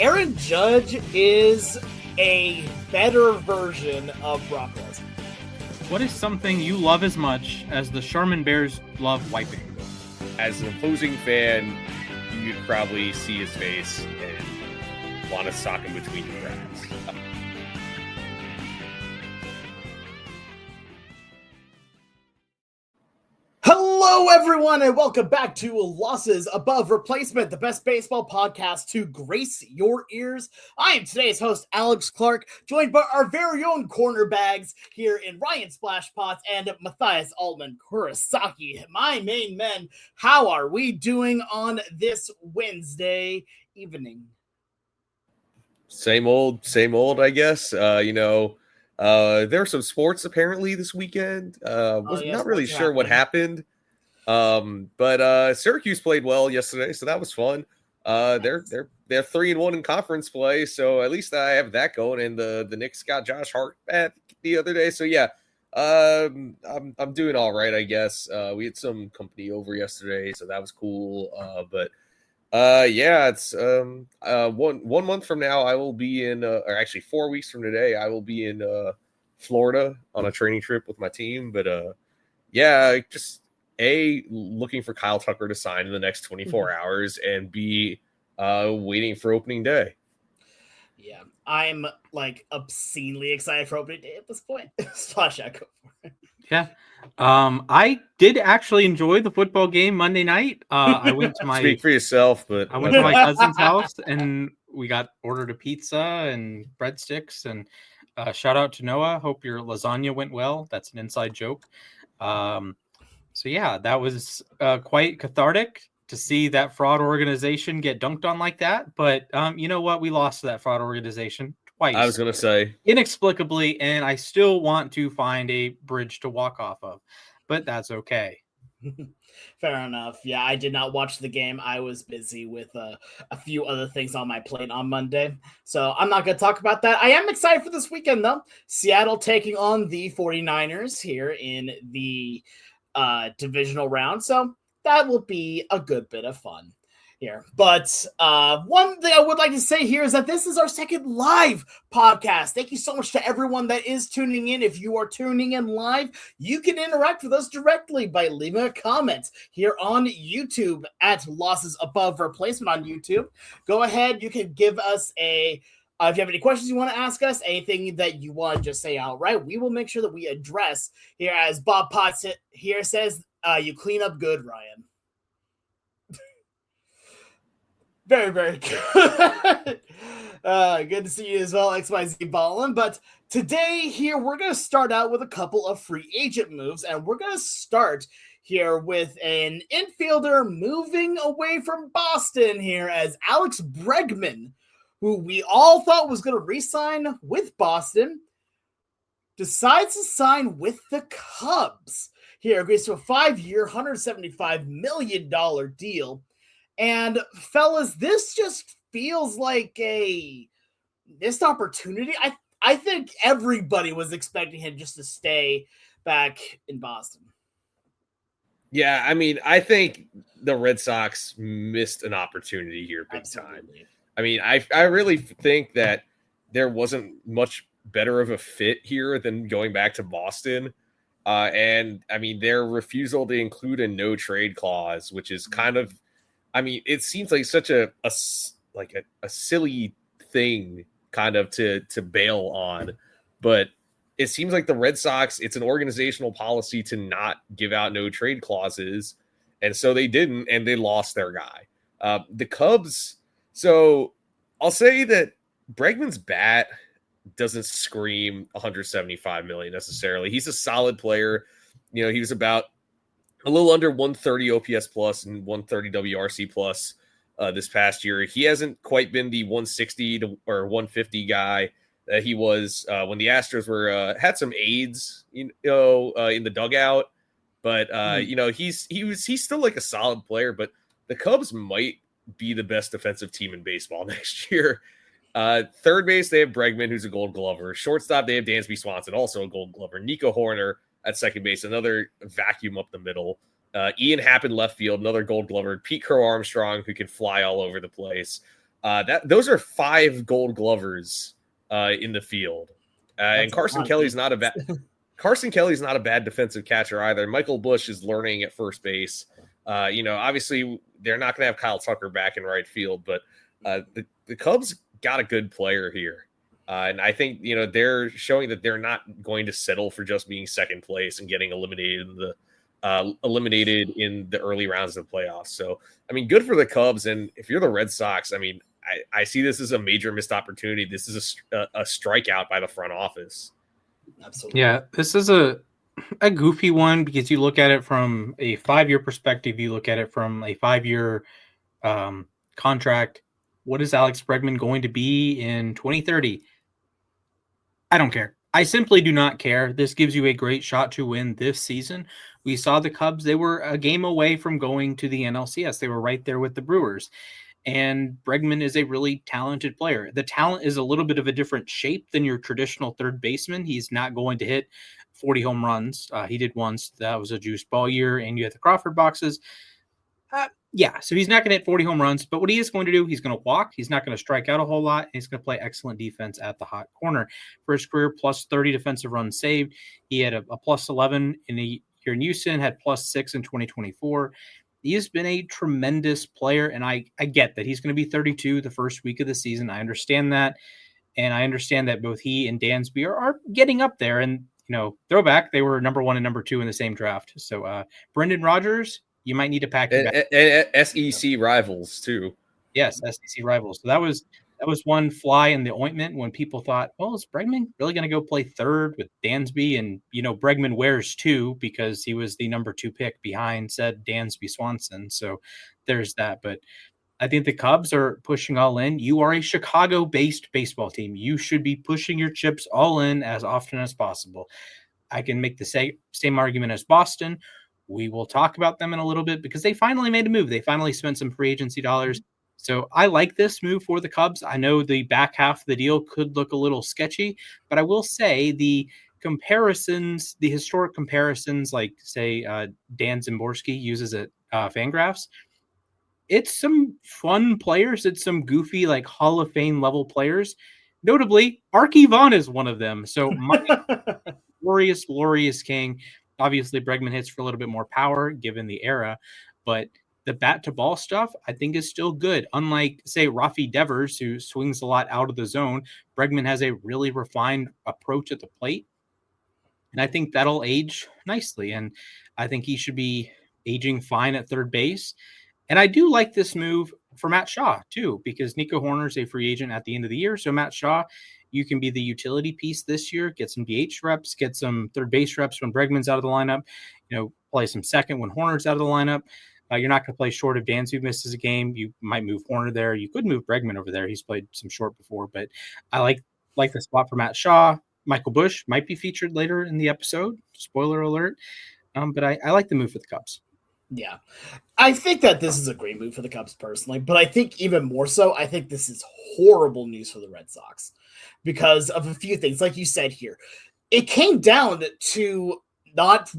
Aaron Judge is a better version of Brock Lesnar. What is something you love as much as the Charmin Bears love wiping? As an opposing fan, you'd probably see his face and want to sock him between your cracks. Hello, everyone, and welcome back to Losses Above Replacement, the best baseball podcast to grace your ears. I am today's host, Alex Clark, joined by our very own cornerbags here in Ryan Splashpots and Mathias Altman Kurosaki. My main men, how are we doing on this Wednesday evening? Same old, I guess. There were some sports apparently this weekend. Was not really sure what happened. But Syracuse played well yesterday, so that was fun. They're 3-1 in conference play, so at least I have that going. And the Knicks got Josh Hart back the other day, so yeah, I'm doing all right, I guess. We had some company over yesterday, so that was cool. It's 1 month from now I will be in, or actually 4 weeks from today I will be in Florida on a training trip with my team. But just looking for Kyle Tucker to sign in the next 24 hours, and B, waiting for opening day. Yeah, I'm like obscenely excited for opening day at this point. Splash out, go for it. Yeah. I did actually enjoy the football game Monday night. I went to my speak for yourself, but I went to my cousin's house and we ordered a pizza and breadsticks, and shout out to Noah. Hope your lasagna went well. That's an inside joke. So yeah, that was quite cathartic to see that fraud organization get dunked on like that. But you know what? We lost to that fraud organization twice. I was going to say inexplicably, and I still want to find a bridge to walk off of, but that's okay. Fair enough. Yeah, I did not watch the game. I was busy with a few other things on my plate on Monday, so I'm not going to talk about that. I am excited for this weekend, though. Seattle taking on the 49ers here in the divisional round, so that will be a good bit of fun here. But one thing I would like to say here is that this is our second live podcast. Thank you so much to everyone that is tuning in. If you are tuning in live, you can interact with us directly by leaving a comment here on YouTube at Losses Above Replacement on YouTube. Go ahead, you can give us if you have any questions you want to ask us, anything that you want to just say outright, we will make sure that we address here. As Bob Potts here says, you clean up good, Ryan. Very, very good. Good to see you as well, XYZ Ballin. But today here, we're going to start out with a couple of free agent moves, and we're going to start here with an infielder moving away from Boston here as Alex Bregman, who we all thought was going to re-sign with Boston, decides to sign with the Cubs. Here, agrees to a 5-year, $175 million deal. And fellas, this just feels like a missed opportunity. I think everybody was expecting him just to stay back in Boston. Yeah, I mean, I think the Red Sox missed an opportunity here big time. I mean, I really think that there wasn't much better of a fit here than going back to Boston. And I mean, their refusal to include a no trade clause, which is kind of, I mean, it seems like such a silly thing kind of to bail on, but it seems like the Red Sox, it's an organizational policy to not give out no trade clauses. And so they didn't, and they lost their guy. The Cubs. So I'll say that Bregman's bat doesn't scream $175 million necessarily. He's a solid player. You know, he was about a little under 130 OPS plus and 130 WRC plus this past year. He hasn't quite been the 160 or 150 guy that he was when the Astros were had some aids, in the dugout. But he's still like a solid player. But the Cubs might be the best defensive team in baseball next year. Third base, they have Bregman, who's a Gold Glover. Shortstop, they have Dansby Swanson, also a Gold Glover. Nico Horner at second base, another vacuum up the middle. Ian Happ in left field, another Gold Glover. Pete Crow Armstrong, who can fly all over the place. Those are 5 Gold Glovers in the field, and Carson Kelly's not a bad defensive catcher either. Michael Busch is learning at first base. Obviously they're not going to have Kyle Tucker back in right field, but the Cubs got a good player here. And I think, they're showing that they're not going to settle for just being second place and getting eliminated in the early rounds of the playoffs. So, I mean, good for the Cubs. And if you're the Red Sox, I mean, I see this as a major missed opportunity. This is a strikeout by the front office. Absolutely. Yeah, this is a goofy one because you look at it from a 5-year perspective. You look at it from a 5-year contract. What is Alex Bregman going to be in 2030? I don't care. I simply do not care. This gives you a great shot to win this season. We saw the Cubs. They were a game away from going to the NLCS. They were right there with the Brewers. And Bregman is a really talented player. The talent is a little bit of a different shape than your traditional third baseman. He's not going to hit 40 home runs. He did once. That was a juice ball year, and you had the Crawford boxes. So he's not going to hit 40 home runs, but what he is going to do, he's going to walk. He's not going to strike out a whole lot, and he's going to play excellent defense at the hot corner. For his career, plus 30 defensive runs saved. He had a plus 11 in a year in Houston, had plus 6 in 2024. He has been a tremendous player, and I get that he's going to be 32 the first week of the season. I understand that, and I understand that both he and Dansby are getting up there. And, throwback, they were number 1 and number 2 in the same draft. So Brendan Rodgers, you might need to pack your bag. And SEC rivals, too. Yes, SEC rivals. So that was one fly in the ointment when people thought, well, is Bregman really going to go play third with Dansby? And, Bregman wears 2 because he was the number 2 pick behind said Dansby Swanson. So there's that. But I think the Cubs are pushing all in. You are a Chicago-based baseball team. You should be pushing your chips all in as often as possible. I can make the same argument as Boston. We will talk about them in a little bit because they finally made a move. They finally spent some free agency dollars. So I like this move for the Cubs. I know the back half of the deal could look a little sketchy, but I will say the historic comparisons, like say Dan Zimborski uses at Fangraphs, it's some fun players. It's some goofy, like Hall of Fame level players. Notably, Arky Vaughn is one of them. So my glorious king. Obviously, Bregman hits for a little bit more power given the era, but the bat to ball stuff I think is still good. Unlike, say, Rafi Devers, who swings a lot out of the zone, Bregman has a really refined approach at the plate. And I think that'll age nicely. And I think he should be aging fine at third base. And I do like this move for Matt Shaw, too, because Nico Hoerner is a free agent at the end of the year. So Matt Shaw, you can be the utility piece this year, get some DH reps, get some third base reps when Bregman's out of the lineup, play some second when Hoerner's out of the lineup. You're not going to play short if Dansby misses a game. You might move Hoerner there. You could move Bregman over there. He's played some short before, but I like the spot for Matt Shaw. Michael Busch might be featured later in the episode. Spoiler alert. But I like the move for the Cubs. Yeah, I think that this is a great move for the Cubs personally, but I think even more so, I think this is horrible news for the Red Sox because of a few things. Like you said here, it came down to not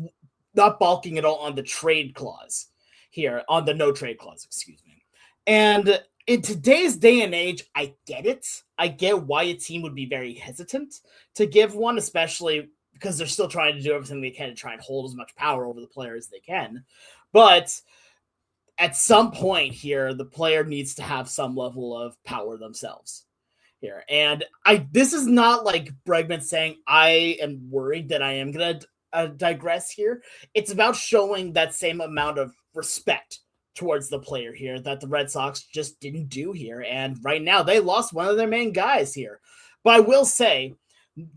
balking at all on the trade clause here, on the no trade clause, excuse me. And in today's day and age, I get it. I get why a team would be very hesitant to give one, especially because they're still trying to do everything they can to try and hold as much power over the player as they can. But at some point here, the player needs to have some level of power themselves here. And this is not like Bregman saying, I am worried that I am going to digress here. It's about showing that same amount of respect towards the player here that the Red Sox just didn't do here. And right now they lost one of their main guys here. But I will say,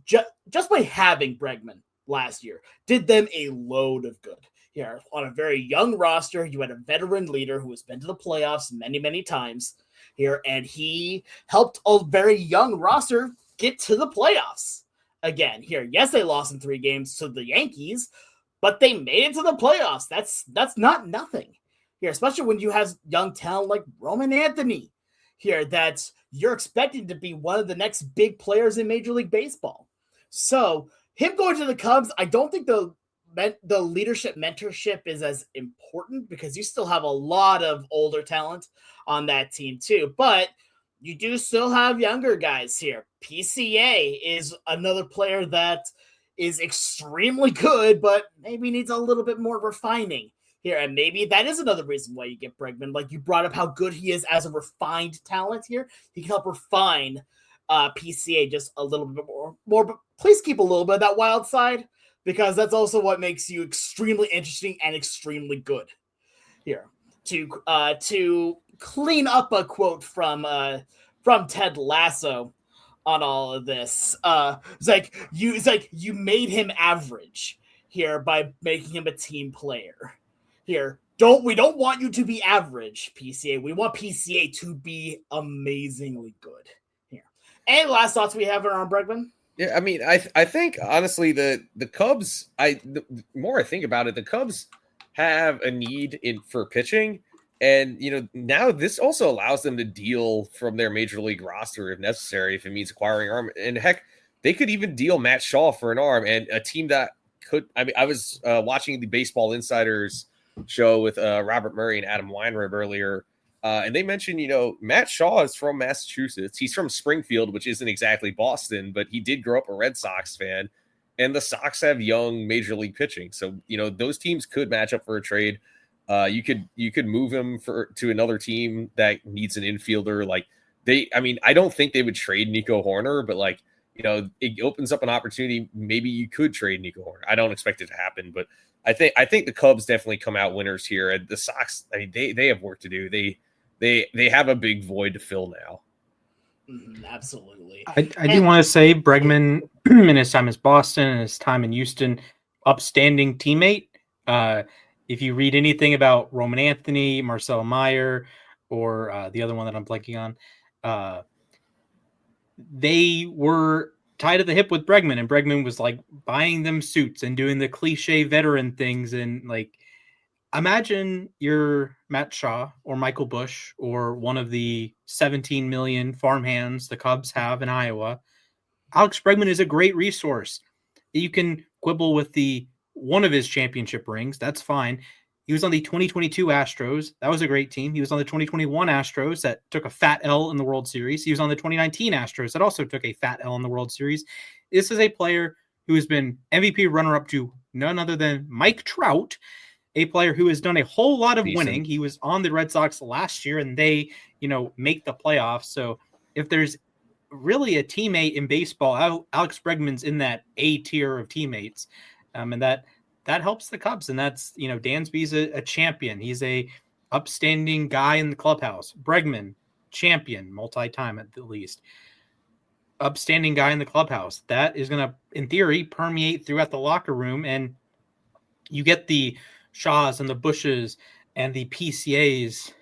just by having Bregman last year did them a load of good. Here, on a very young roster, you had a veteran leader who has been to the playoffs many, many times here, and he helped a very young roster get to the playoffs again here. Yes, they lost in 3 games to the Yankees, but they made it to the playoffs. That's not nothing here, especially when you have young talent like Roman Anthony here that you're expecting to be one of the next big players in Major League Baseball. So him going to the Cubs, I don't think the leadership mentorship is as important because you still have a lot of older talent on that team too. But you do still have younger guys here. PCA is another player that is extremely good, but maybe needs a little bit more refining here. And maybe that is another reason why you get Bregman. Like you brought up how good he is as a refined talent here. He can help refine PCA just a little bit more. But please keep a little bit of that wild side, because that's also what makes you extremely interesting and extremely good here. To clean up a quote from Ted Lasso on all of this, it's like you made him average here by making him a team player. Here, we don't want you to be average, PCA. We want PCA to be amazingly good. Here, any last thoughts we have on Bregman? Yeah, I mean, I think honestly the Cubs. The more I think about it, the Cubs have a need for pitching, and now this also allows them to deal from their major league roster if necessary, if it means acquiring arm. And heck, they could even deal Matt Shaw for an arm, and a team that could. I mean, I was watching the Baseball Insiders show with Robert Murray and Adam Weinrib earlier. And they mentioned, Matt Shaw is from Massachusetts. He's from Springfield, which isn't exactly Boston, but he did grow up a Red Sox fan. And the Sox have young major league pitching. So, those teams could match up for a trade. You could move him to another team that needs an infielder. I don't think they would trade Nico Horner, but it opens up an opportunity. Maybe you could trade Nico Horner. I don't expect it to happen, but I think the Cubs definitely come out winners here. And the Sox, I mean, they have work to do. They have a big void to fill now. Absolutely. I do want to say Bregman, in his time as Boston and his time in Houston, upstanding teammate. If you read anything about Roman Anthony, Marcel Meyer, or the other one that I'm blanking on, they were tied at the hip with Bregman, and Bregman was buying them suits and doing the cliche veteran things. And imagine you're Matt Shaw or Michael Busch or one of the 17 million farmhands the Cubs have in Iowa. Alex Bregman is a great resource. You can quibble with one of his championship rings. That's fine. He was on the 2022 Astros. That was a great team. He was on the 2021 Astros that took a fat L in the World Series. He was on the 2019 Astros that also took a fat L in the World Series. This is a player who has been MVP runner-up to none other than Mike Trout, a player who has done a whole lot of winning. He was on the Red Sox last year, and they, make the playoffs. So if there's really a teammate in baseball, Alex Bregman's in that A tier of teammates. And that helps the Cubs. And that's, Dansby's a champion. He's a upstanding guy in the clubhouse. Bregman, champion, multi-time at the least. Upstanding guy in the clubhouse. That is going to, in theory, permeate throughout the locker room. And you get the Shaws and the Bushes and the PCA's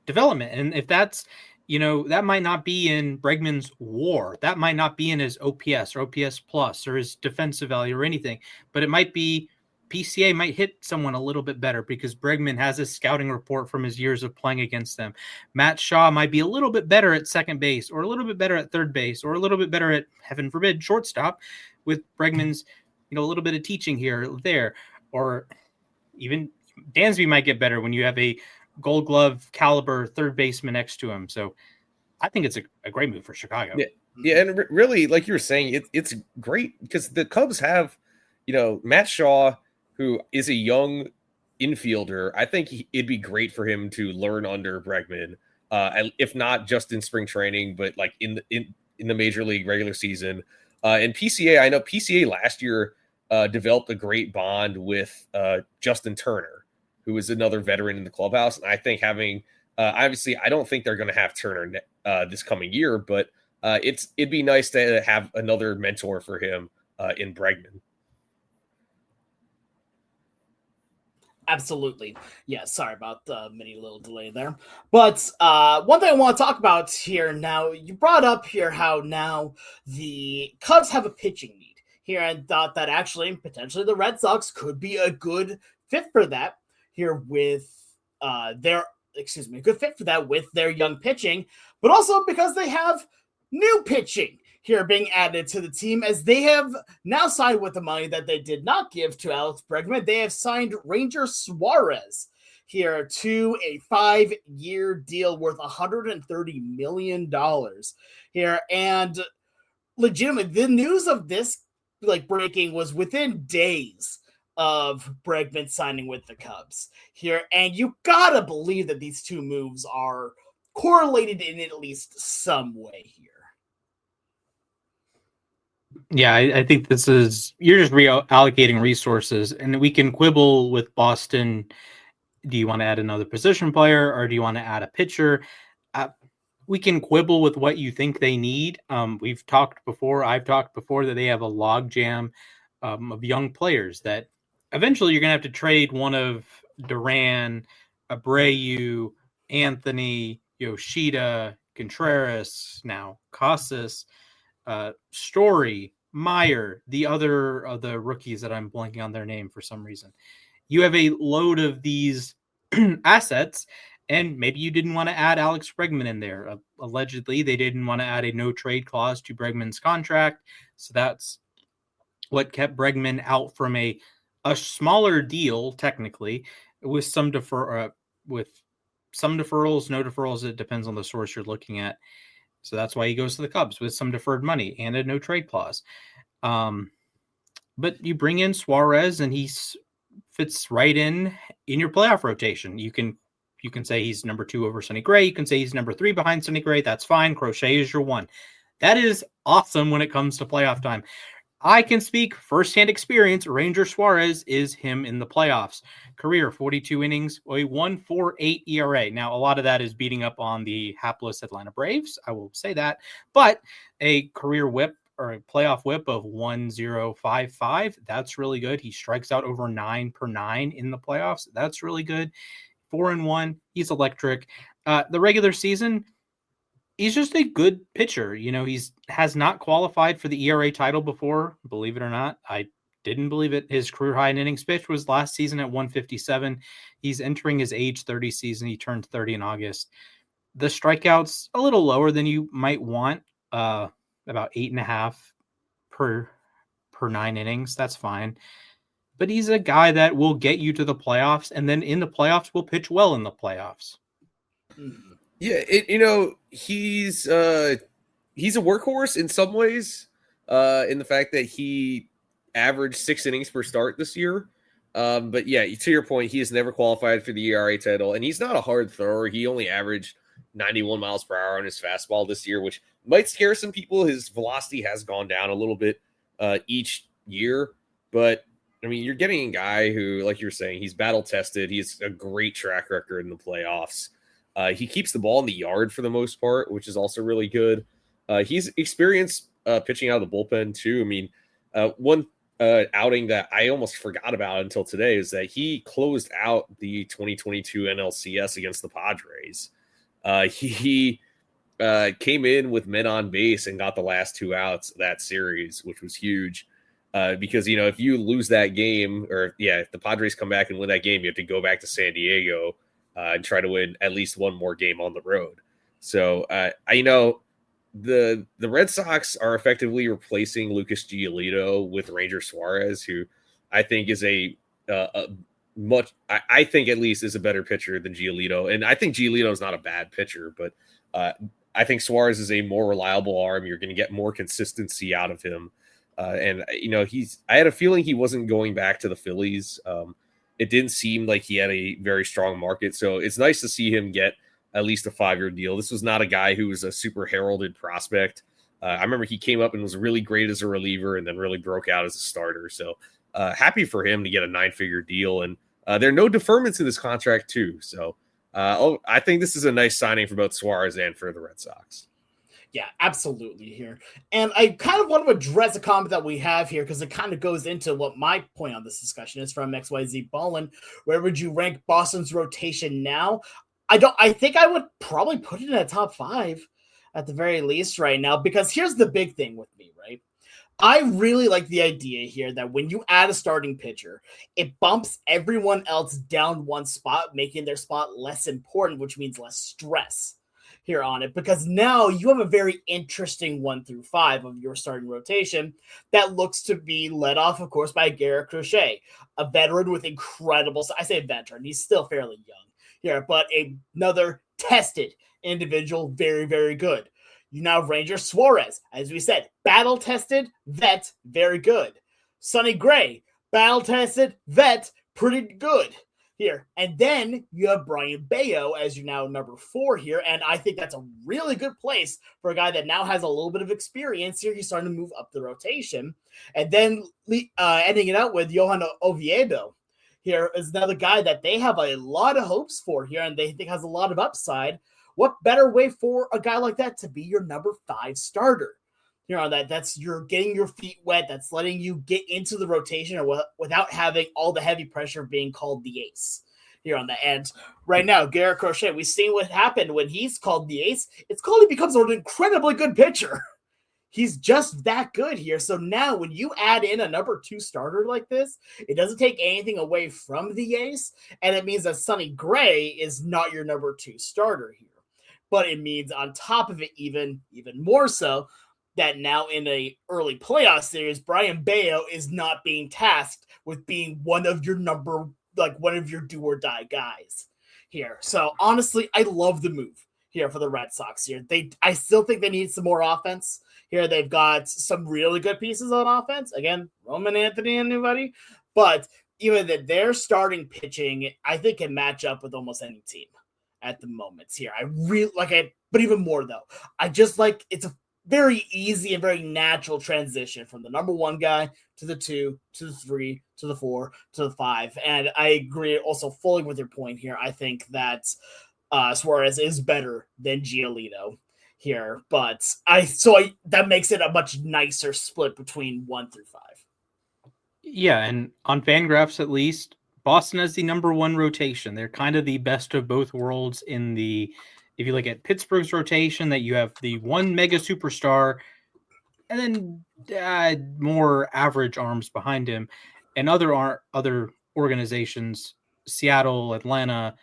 development. And if that's, that might not be in Bregman's WAR. That might not be in his OPS or OPS plus or his defensive value or anything, but it might be PCA might hit someone a little bit better because Bregman has a scouting report from his years of playing against them. Matt Shaw might be a little bit better at second base or a little bit better at third base or a little bit better at, heaven forbid, shortstop with Bregman's, a little bit of teaching here or there. Or even Dansby might get better when you have a Gold Glove caliber third baseman next to him. So I think it's a great move for Chicago. Yeah, and really, like you were saying, it's great because the Cubs have, Matt Shaw, who is a young infielder. I think it'd be great for him to learn under Bregman, if not just in spring training, but in the major league regular season. And PCA, I know PCA last year developed a great bond with Justin Turner, who is another veteran in the clubhouse. And I think having, obviously, I don't think they're going to have Turner this coming year, but it'd be nice to have another mentor for him in Bregman. Absolutely. Yeah, sorry about the mini little delay there. But one thing I want to talk about here now, you brought up here how now the Cubs have a pitching need here, and thought that actually potentially the Red Sox could be a good fit for that here with good fit for that with their young pitching, but also because they have new pitching here being added to the team, as they have now signed with the money that they did not give to Alex Bregman. They have signed Ranger Suarez here to a 5-year deal worth $130 million here. And legitimately, the news of this breaking was within days of Bregman signing with the Cubs here. And you gotta believe that these two moves are correlated in at least some way here. Yeah, I think this is, you're just reallocating resources, and we can quibble with Boston. Do you want to add another position player, or do you want to add a pitcher? We can quibble with what you think they need. I've talked before that they have a logjam of young players that eventually you're going to have to trade one of Duran, Abreu, Anthony, Yoshida, Contreras, now Casas, Story, Meyer, the other of the rookies that I'm blanking on their name for some reason. You have a load of these assets, and maybe you didn't want to add Alex Bregman in there. Allegedly, they didn't want to add a no-trade clause to Bregman's contract, so that's what kept Bregman out from a smaller deal, technically, with some deferrals, no deferrals. It depends on the source you're looking at. So that's why he goes to the Cubs with some deferred money and a no trade clause. But you bring in Suarez, and he fits right in your playoff rotation. You can say he's number 2 over Sonny Gray. You can say he's number 3 behind Sonny Gray. That's fine. Crochet is your 1. That is awesome when it comes to playoff time. I can speak firsthand experience. Ranger Suarez is him in the playoffs. Career 42 innings, a 1.48 ERA. Now, a lot of that is beating up on the hapless Atlanta Braves. I will say that. But a career whip or a playoff whip of 1.055, that's really good. He strikes out over 9 per 9 in the playoffs. That's really good. 4-1. He's electric. The regular season, he's just a good pitcher. He's has not qualified for the ERA title before, believe it or not. I didn't believe it. His career high in innings pitched was last season at 157. He's entering his age 30 season. He turned 30 in August. The strikeouts a little lower than you might want, about 8.5 per 9 innings. That's fine. But he's a guy that will get you to the playoffs, and then in the playoffs will pitch well in the playoffs. Yeah, he's a workhorse in some ways, in the fact that he averaged 6 innings per start this year. But yeah, to your point, he has never qualified for the ERA title, and he's not a hard thrower. He only averaged 91 miles per hour on his fastball this year, which might scare some people. His velocity has gone down a little bit each year, but I mean, you're getting a guy who, like you're saying, he's battle tested. He's a great track record in the playoffs. He keeps the ball in the yard for the most part, which is also really good. He's experienced pitching out of the bullpen too. I mean, one outing that I almost forgot about until today is that he closed out the 2022 NLCS against the Padres. He came in with men on base and got the last 2 outs of that series, which was huge. Because, if you lose that game, if the Padres come back and win that game, you have to go back to San Diego and try to win at least one more game on the road. So, the Red Sox are effectively replacing Lucas Giolito with Ranger Suarez, who I think is I think at least is a better pitcher than Giolito. And I think Giolito is not a bad pitcher, but I think Suarez is a more reliable arm. You're going to get more consistency out of him. I had a feeling he wasn't going back to the Phillies. It didn't seem like he had a very strong market. So it's nice to see him get at least a 5-year deal. This was not a guy who was a super heralded prospect. I remember he came up and was really great as a reliever and then really broke out as a starter. So happy for him to get a 9-figure deal. And there are no deferments in this contract too. So I think this is a nice signing for both Suarez and for the Red Sox. Yeah, absolutely here. And I kind of want to address a comment that we have here because it kind of goes into what my point on this discussion is from XYZ Ballin. Where would you rank Boston's rotation now? I think I would probably put it in a top 5 at the very least right now, because here's the big thing with me, right? I really like the idea here that when you add a starting pitcher, it bumps everyone else down one spot, making their spot less important, which means less stress here on it, because now you have a very interesting 1 through 5 of your starting rotation that looks to be led off, of course, by Garrett Crochet, a veteran with incredible, I say veteran, he's still fairly young here, but another tested individual, very, very good. You now have Ranger Suarez, as we said, battle-tested, vet, very good. Sonny Gray, battle-tested, vet, pretty good here. And then you have Brian Bayo as your now number 4 here, and I think that's a really good place for a guy that now has a little bit of experience here. He's starting to move up the rotation. And then ending it out with Johan Oviedo. Here is another guy that they have a lot of hopes for here, and they think has a lot of upside. What better way for a guy like that to be your number 5 starter? You know, that's you're getting your feet wet. That's letting you get into the rotation without having all the heavy pressure of being called the ace here on the end. Right now, Garrett Crochet, we've seen what happened when he's called the ace. It's called he becomes an incredibly good pitcher. He's just that good here. So now when you add in a number 2 starter like this, it doesn't take anything away from the ace. And it means that Sonny Gray is not your number 2 starter here. But it means on top of it, even more so, that now in a early playoff series, Brian Bayo is not being tasked with being one of your do or die guys here. So honestly, I love the move here for the Red Sox here. I still think they need some more offense here. They've got some really good pieces on offense. Again, Roman Anthony and nobody, but even that their starting pitching, I think can match up with almost any team at the moment here. I really like it, but even more though, I just like it's a very easy and very natural transition from the number 1 guy to the 2, to the 3, to the 4, to the 5. And I agree also fully with your point here. I think that Suarez is better than Giolito here, but that makes it a much nicer split between 1 through 5. Yeah, and on Fangraphs at least, Boston has the number 1 rotation. They're kind of the best of both worlds in the, if you look at Pittsburgh's rotation, that you have the 1 mega superstar and then more average arms behind him. And other organizations, Seattle, Atlanta,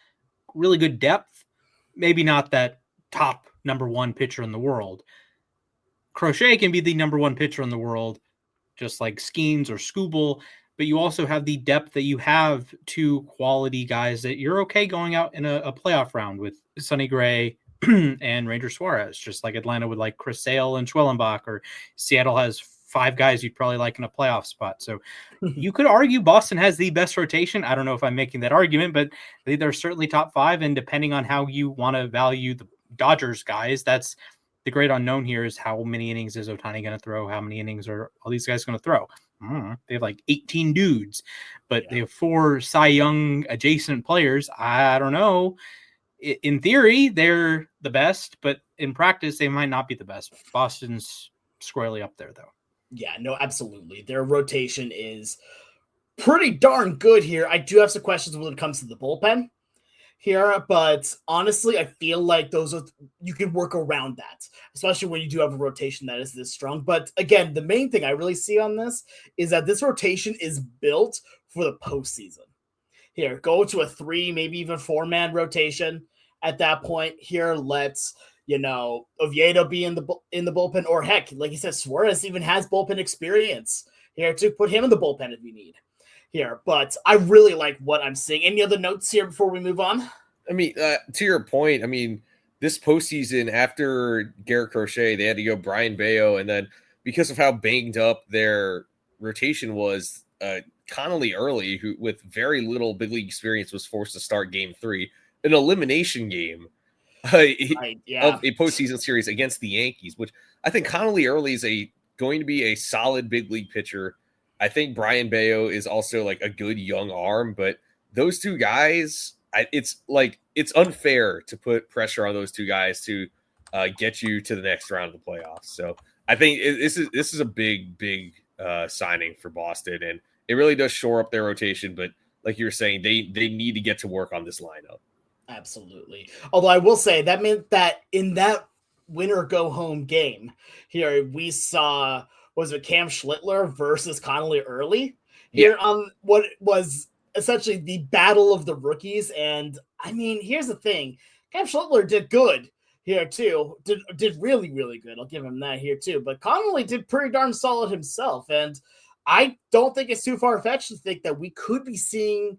really good depth. Maybe not that top number 1 pitcher in the world. Crochet can be the number 1 pitcher in the world, just like Skeens or Skubal. But you also have the depth that you have 2 quality guys that you're okay going out in a playoff round with Sonny Gray and Ranger Suarez, just like Atlanta would like Chris Sale and Schwellenbach, or Seattle has 5 guys you'd probably like in a playoff spot. So you could argue Boston has the best rotation. I don't know if I'm making that argument, but they're certainly top 5. And depending on how you want to value the Dodgers guys, that's the great unknown here is how many innings is Ohtani going to throw? How many innings are all these guys going to throw? They have like 18 dudes, but they have 4 Cy Young adjacent players. I don't know. In theory, they're the best, but in practice, they might not be the best. Boston's squarely up there, though. Yeah, no, absolutely. Their rotation is pretty darn good here. I do have some questions when it comes to the bullpen here, but honestly, I feel like you can work around that, especially when you do have a rotation that is this strong. But again, the main thing I really see on this is that this rotation is built for the postseason. Here, go to a 3, maybe even 4-man rotation at that point. Here, let's Oviedo be in the bullpen, or heck, like you said, Suarez even has bullpen experience here to put him in the bullpen if you need. Here, but I really like what I'm seeing. Any other notes here before we move on? I mean, to your point, I mean, this postseason after Garrett Crochet, they had to go Brian Bayo, and then because of how banged up their rotation was, Connolly Early, who with very little big league experience, was forced to start Game 3, an elimination game of a postseason series against the Yankees, which I think Connolly Early is going to be a solid big league pitcher. I think Brian Bayo is also like a good young arm, but those 2 guys, it's unfair to put pressure on those 2 guys to get you to the next round of the playoffs. So I think this is a big signing for Boston, and it really does shore up their rotation. But like you were saying, they need to get to work on this lineup. Absolutely. Although I will say that meant that in that winner go home game here, we saw, was it Cam Schlittler versus Connolly Early here on what was essentially the battle of the rookies. And I mean, here's the thing. Cam Schlittler did good here too. Did really, really good. I'll give him that here too. But Connolly did pretty darn solid himself. And I don't think it's too far-fetched to think that we could be seeing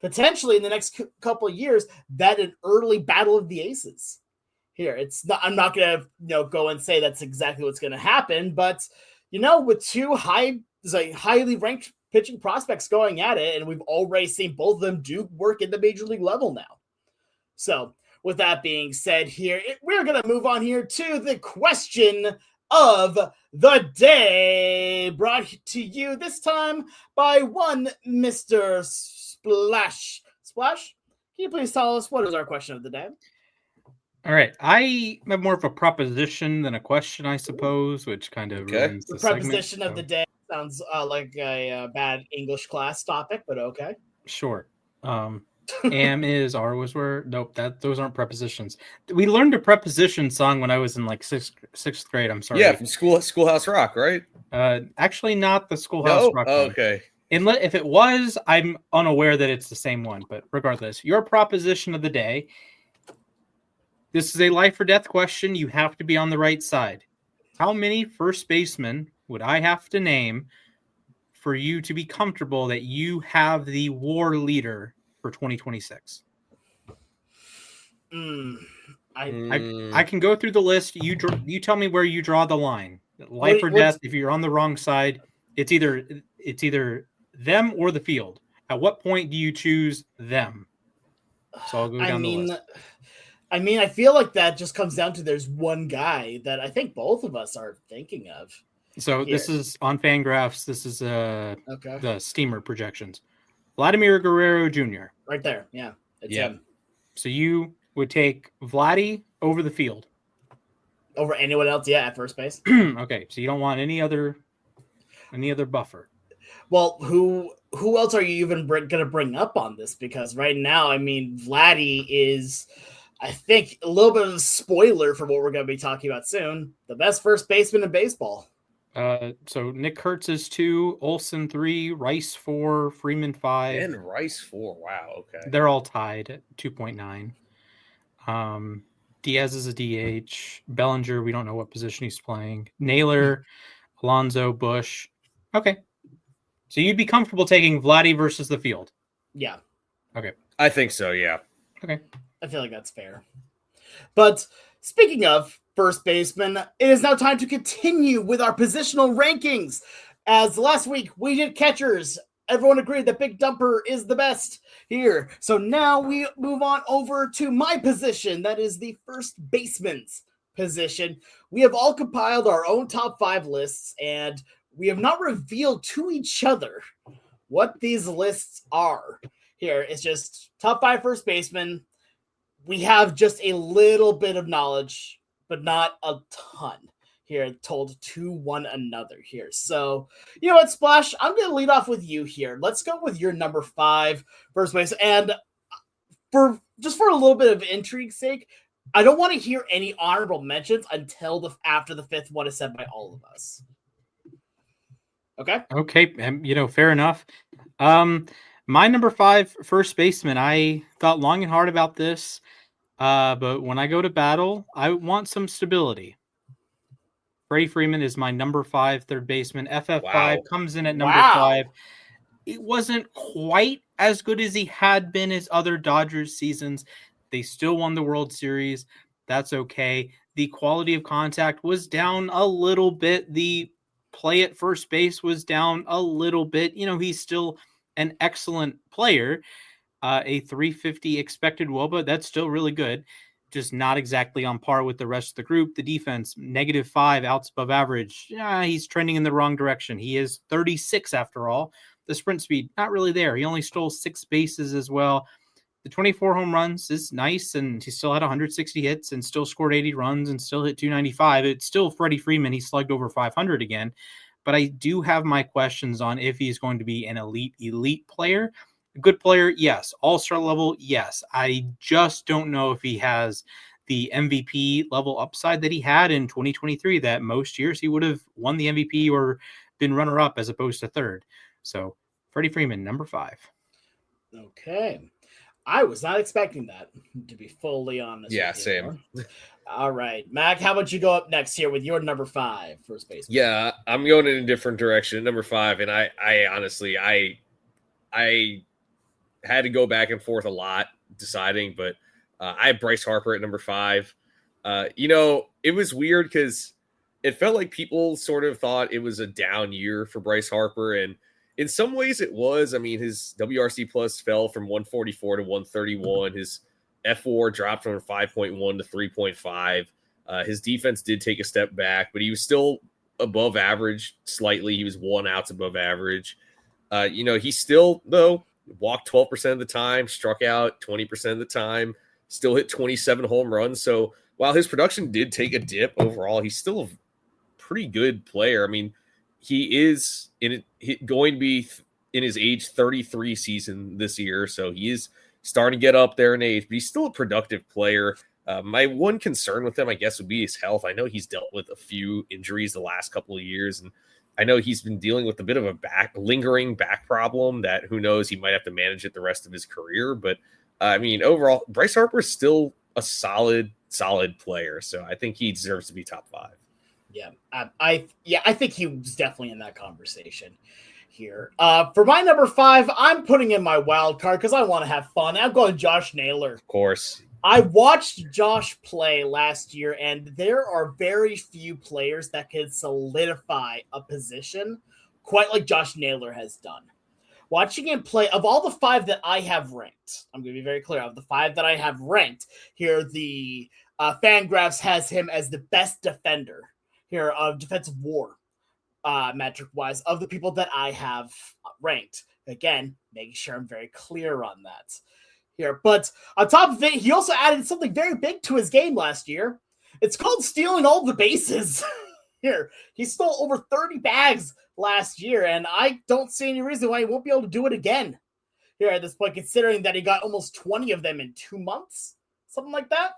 potentially in the next couple of years that an early battle of the aces. Here, it's not. I'm not gonna go and say that's exactly what's gonna happen, but with two highly ranked pitching prospects going at it, and we've already seen both of them do work at the major league level now. So, with that being said, here we're gonna move on here to the question of the day, brought to you this time by one Mr. Splash. Splash, can you please tell us what is our question of the day? All right. I have more of a proposition than a question, I suppose, which kind of ruins the proposition segment, of the day sounds like a bad English class topic, but okay. Sure. Am, is, are, was, were. Nope, those aren't prepositions. We learned a preposition song when I was in like sixth grade. I'm sorry. Yeah, from Schoolhouse Rock, right? Actually, not the Schoolhouse Rock one. Okay. If it was, I'm unaware that it's the same one. But regardless, your proposition of the day. This is a life or death question. You have to be on the right side. How many first basemen would I have to name for you to be comfortable that you have the WAR leader for 2026? I can go through the list. You tell me where you draw the line. Life or death. If you're on the wrong side, it's either them or the field. At what point do you choose them? So I'll go down the list. I feel like that just comes down to there's one guy that I think both of us are thinking of. So here. This is on Fangraphs. This is the Steamer projections. Vladimir Guerrero Jr. Right there. Yeah. It's him. So you would take Vladdy over the field. Over anyone else, at first base. Okay. So you don't want any other buffer. Well, who else are you even going to bring up on this? Because right now, Vladdy is, I think, a little bit of a spoiler for what we're going to be talking about soon. The best first baseman in baseball. So Nick Kurtz is 2, Olsen 3, Rice 4, Freeman 5. And Rice 4. Wow. Okay. They're all tied at 2.9. Diaz is a DH. Bellinger, we don't know what position he's playing. Naylor, Alonso, Bush. Okay. So you'd be comfortable taking Vladdy versus the field? Yeah. Okay. I think so, yeah. Okay. I feel like that's fair. But speaking of first baseman, it is now time to continue with our positional rankings. As last week we did catchers, everyone agreed that Big Dumper is the best here. So now we move on over to my position. That is the first baseman's position. We have all compiled our own top 5 lists, and we have not revealed to each other what these lists are. Here, it's just top 5 first basemen. We have just a little bit of knowledge, but not a ton here told to one another here. So, you know what, Splash? I'm going to lead off with you here. Let's go with your number 5 first base. And for a little bit of intrigue's sake, I don't want to hear any honorable mentions until after the 5th one is said by all of us. Okay? Okay, fair enough. My number 5 first baseman, I thought long and hard about this, but when I go to battle, I want some stability. Freddie Freeman is my number 5 third baseman. FF5 comes in at number 5. It wasn't quite as good as he had been his other Dodgers seasons. They still won the World Series. That's okay. The quality of contact was down a little bit. The play at first base was down a little bit. He's still an excellent player. A 350 expected WOBA, that's still really good. Just not exactly on par with the rest of the group. The defense, -5, outs above average. Yeah, he's trending in the wrong direction. He is 36 after all. The sprint speed, not really there. He only stole 6 bases as well. The 24 home runs is nice, and he still had 160 hits and still scored 80 runs and still hit 295. It's still Freddie Freeman. He slugged over 500 again. But I do have my questions on if he's going to be an elite player. A good player, yes. All-star level, yes. I just don't know if he has the MVP level upside that he had in 2023, that most years he would have won the MVP or been runner-up as opposed to third. So, Freddie Freeman, number 5. Okay. I was not expecting that, to be fully honest. Yeah, same. All right. Mac, how about you go up next here with your number 5 first baseman? Yeah, I'm going in a different direction. Number 5, and I honestly had to go back and forth a lot deciding, but I have Bryce Harper at number 5. It was weird because it felt like people sort of thought it was a down year for Bryce Harper, and in some ways it was. I mean, his WRC plus fell from 144 to 131. His F4 dropped from 5.1 to 3.5. His defense did take a step back, but he was still above average slightly. He was 1 outs above average. He still, though, walked 12% of the time, struck out 20% of the time, still hit 27 home runs. So while his production did take a dip overall, he's still a pretty good player. I mean, he is going to be in his age 33 season this year, so he is starting to get up there in age, but he's still a productive player. My one concern with him, I guess, would be his health. I know he's dealt with a few injuries the last couple of years, and I know he's been dealing with a bit of a lingering back problem that who knows, he might have to manage it the rest of his career. But overall, Bryce Harper is still a solid player. So I think he deserves to be top 5. Yeah. I think he was definitely in that conversation here. For my number 5, I'm putting in my wild card because I want to have fun. I'm going Josh Naylor. Of course. I watched Josh play last year, and there are very few players that can solidify a position quite like Josh Naylor has done. Watching him play, of all the 5 that I have ranked, I'm going to be very clear, of the 5 that I have ranked, here the Fangraphs has him as the best defender here of defensive WAR, metric-wise, of the people that I have ranked. Again, making sure I'm very clear on that. Here. But on top of it, he also added something very big to his game last year. It's called stealing all the bases. Here, he stole over 30 bags last year, and I don't see any reason why he won't be able to do it again here at this point, considering that he got almost 20 of them in 2 months, something like that.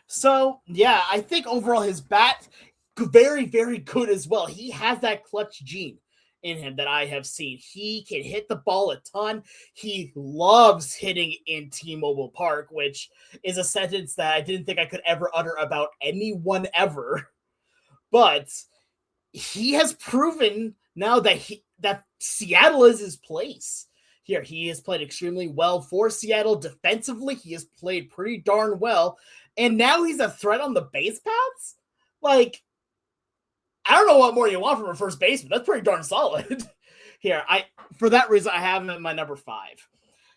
So, yeah, I think overall his bat, very, very good as well. He has that clutch gene in him that I have seen. He can hit the ball a ton. He loves hitting in T-Mobile Park, which is a sentence that I didn't think I could ever utter about anyone ever. But he has proven now that Seattle is his place. Here, he has played extremely well for Seattle defensively. He has played pretty darn well. And now he's a threat on the base paths? Like, I don't know what more you want from a first baseman. That's pretty darn solid. Here, for that reason, I have him at my number 5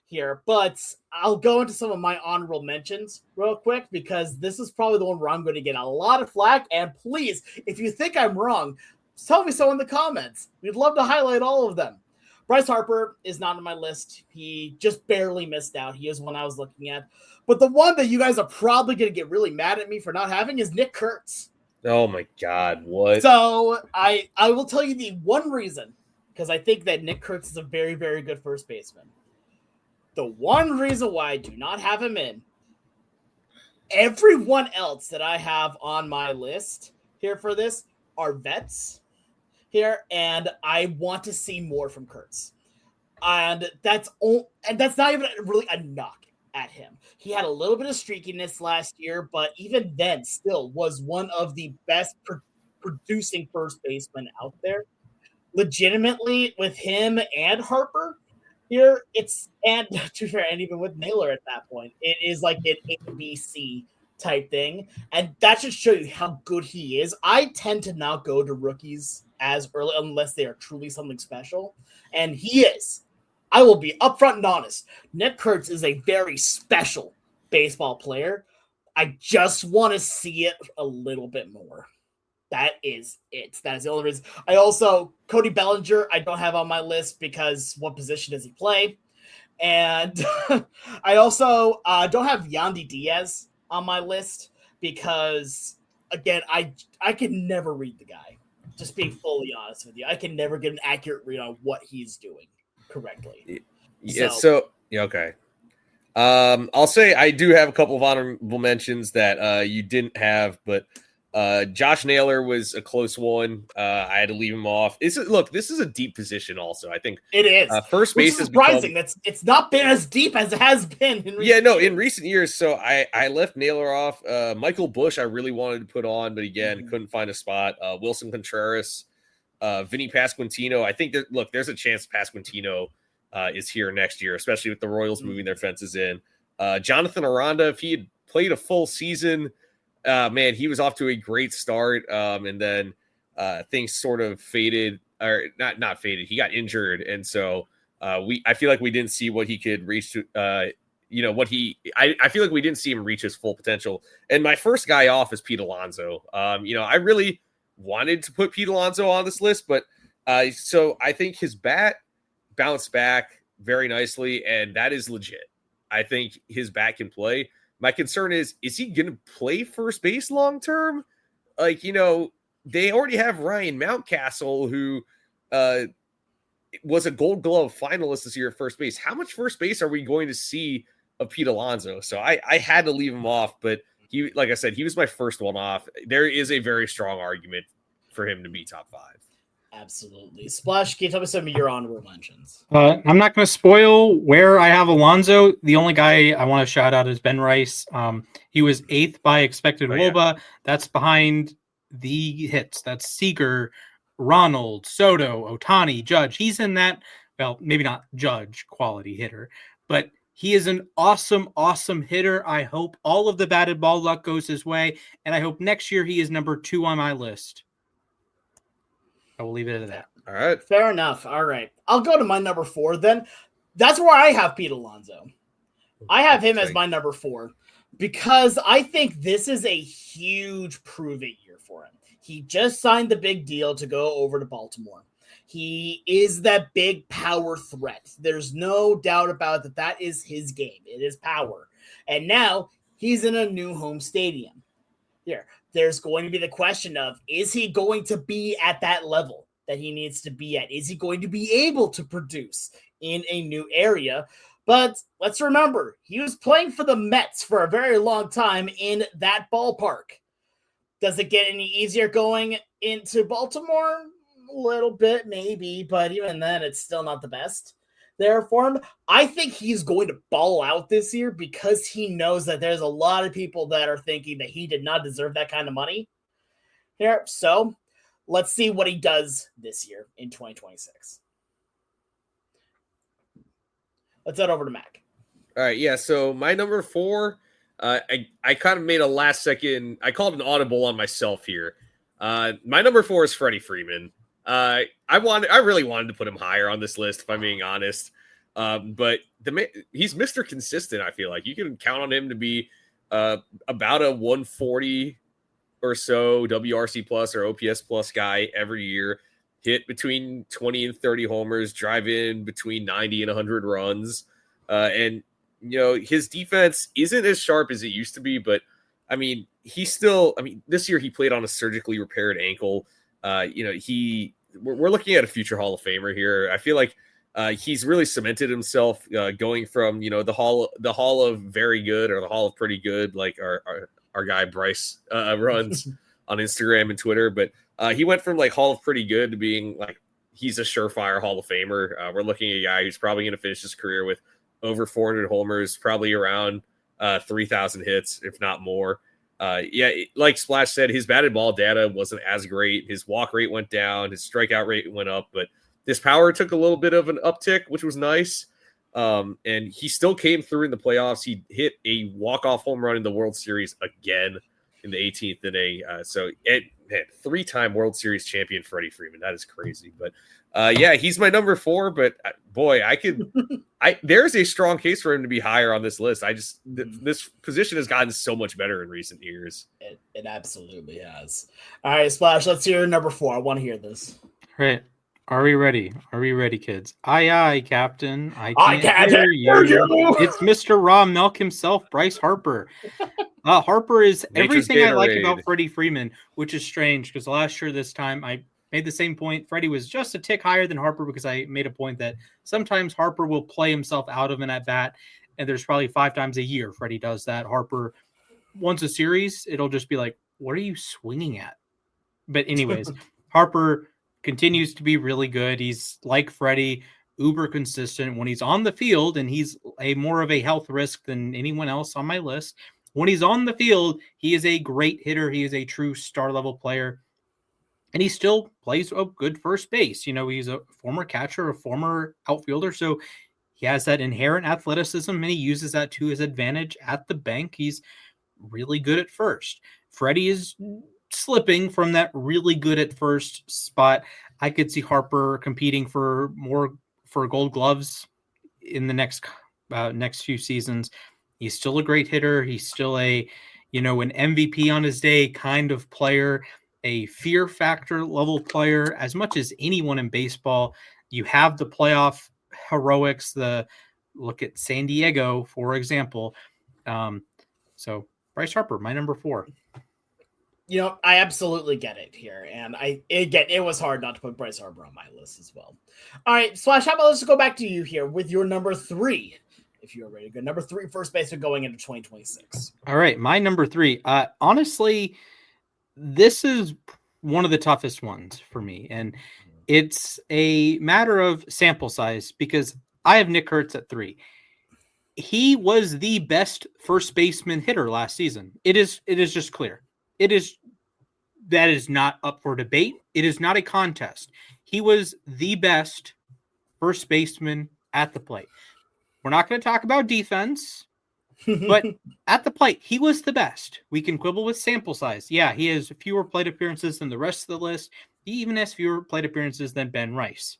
here. But I'll go into some of my honorable mentions real quick because this is probably the one where I'm going to get a lot of flack. And please, if you think I'm wrong, tell me so in the comments. We'd love to highlight all of them. Bryce Harper is not on my list. He just barely missed out. He is one I was looking at. But the one that you guys are probably going to get really mad at me for not having is Nick Kurtz. Oh my God, what? So I will tell you the one reason, because I think that Nick Kurtz is a very, very good first baseman. The one reason why I do not have him in, everyone else that I have on my list here for this are vets here, and I want to see more from Kurtz. And that's not even really a knock at him. He had a little bit of streakiness last year, but even then still was one of the best producing first basemen out there. Legitimately, with him and Harper here, and to be fair, and even with Naylor at that point, it is like an ABC type thing. And that should show you how good he is. I tend to not go to rookies as early unless they are truly something special. And he is. I will be upfront and honest. Nick Kurtz is a very special baseball player. I just want to see it a little bit more. That is it. That is the only reason. I also, Cody Bellinger, I don't have on my list because what position does he play? And I also don't have Yandy Diaz on my list because, again, I can never read the guy. Just being fully honest with you. I can never get an accurate read on what he's doing correctly. Yeah, okay. I'll say I do have a couple of honorable mentions that you didn't have, but Josh Naylor was a close one. I had to leave him off. This is a deep position also. I think it is. First base is surprising. It's not been as deep as it has been in recent years. So I left Naylor off. Michael Bush I really wanted to put on, but again, couldn't find a spot. Wilson Contreras, Vinny Pasquantino. I think there's a chance Pasquantino is here next year, especially with the Royals moving their fences in. Jonathan Aranda, if he had played a full season, man, he was off to a great start. And then things sort of faded, or not faded. He got injured. And so I feel like we didn't see what he could reach to, I feel like we didn't see him reach his full potential. And my first guy off is Pete Alonso. I really wanted to put Pete Alonso on this list, but so I think his bat bounced back very nicely, and that is legit. I think his bat can play. My concern is he going to play first base long term? They already have Ryan Mountcastle, who was a Gold Glove finalist this year at first base. How much first base are we going to see of Pete Alonso? So I had to leave him off, but he, like I said, he was my first one off. There is a very strong argument for him to be top 5. Absolutely. Splash, can you tell me some of your honorable mentions? I'm not going to spoil where I have Alonso. The only guy I want to shout out is Ben Rice. He was 8th by expected WOBA. Yeah. That's behind the hits. That's Seager, Ronald, Soto, Ohtani, Judge. He's in that, well, maybe not Judge quality hitter, but he is an awesome, awesome hitter. I hope all of the batted ball luck goes his way, and I hope next year he is number 2 on my list. I will leave it at that. All right. Fair enough. All right. I'll go to my number 4 then. That's where I have Pete Alonso. I have him as my number 4 because I think this is a huge prove-it year for him. He just signed the big deal to go over to Baltimore. He is that big power threat. There's no doubt about that. That is his game. It is power. And now he's in a new home stadium. Here. There's going to be the question of, is he going to be at that level that he needs to be at? Is he going to be able to produce in a new area? But let's remember, he was playing for the Mets for a very long time in that ballpark. Does it get any easier going into Baltimore? A little bit, maybe, but even then, it's still not the best there for him. I think he's going to ball out this year because he knows that there's a lot of people that are thinking that he did not deserve that kind of money here. So let's see what he does this year in 2026. Let's head over to Mac. All right. Yeah. So my number 4, I kind of made a last second. I called an audible on myself here. My number 4 is Freddie Freeman. I really wanted to put him higher on this list, if I'm being honest. But he's Mr. Consistent. I feel like you can count on him to be about a 140 or so WRC plus or OPS plus guy every year. Hit between 20 and 30 homers, drive in between 90 and 100 runs. And his defense isn't as sharp as it used to be, but I mean, this year he played on a surgically repaired ankle. We're looking at a future Hall of Famer here. I feel like he's really cemented himself going from the Hall of very good or the Hall of pretty good, like our guy Bryce runs on Instagram and Twitter. But he went from like Hall of pretty good to being like he's a surefire Hall of Famer. We're looking at a guy who's probably going to finish his career with over 400 homers, probably around 3,000 hits, if not more. Like Splash said, his batted ball data wasn't as great. His walk rate went down. His strikeout rate went up, but his power took a little bit of an uptick, which was nice. And he still came through in the playoffs. He hit a walk-off home run in the World Series again in the 18th inning. So 3-time World Series champion Freddie Freeman. That is crazy. But he's my number 4. But boy, there's a strong case for him to be higher on this list. This position has gotten so much better in recent years. It absolutely has. All right, Splash, let's hear number 4. I want to hear this. All right. Are we ready? Are we ready, kids? Aye, Captain. I can't hear you. It's Mr. Raw Milk himself, Bryce Harper. Harper is everything I like about Freddie Freeman, which is strange because last year this time I made the same point. Freddie was just a tick higher than Harper because I made a point that sometimes Harper will play himself out of an at-bat, and there's probably 5 times a year Freddie does that. Harper, once a series, it'll just be like, what are you swinging at? But anyways, Harper continues to be really good. He's like Freddie, uber consistent when he's on the field, and he's more of a health risk than anyone else on my list. When he's on the field, he is a great hitter. He is a true star level player. and he still plays a good first base. He's a former catcher, a former outfielder, so he has that inherent athleticism, and he uses that to his advantage at the bank. He's really good at first. Freddie is slipping from that really good at first spot. I could see Harper competing for Gold Gloves in the next few seasons. He's still a great hitter. He's still an MVP on his day kind of player, a fear factor level player, as much as anyone in baseball. You have the playoff heroics, look at San Diego, for example. So Bryce Harper, my number 4. I absolutely get it here. And it was hard not to put Bryce Harper on my list as well. All right, Slash, how about let's go back to you here with your number 3. If you're ready to go. Number 3 first baseman going into 2026. All right, my number 3. Honestly, this is one of the toughest ones for me. And it's a matter of sample size because I have Nick Kurtz at 3. He was the best first baseman hitter last season. It is just clear. That is not up for debate. It is not a contest. He was the best first baseman at the plate. We're not going to talk about defense, but at the plate, he was the best. We can quibble with sample size. Yeah, he has fewer plate appearances than the rest of the list. He even has fewer plate appearances than Ben Rice.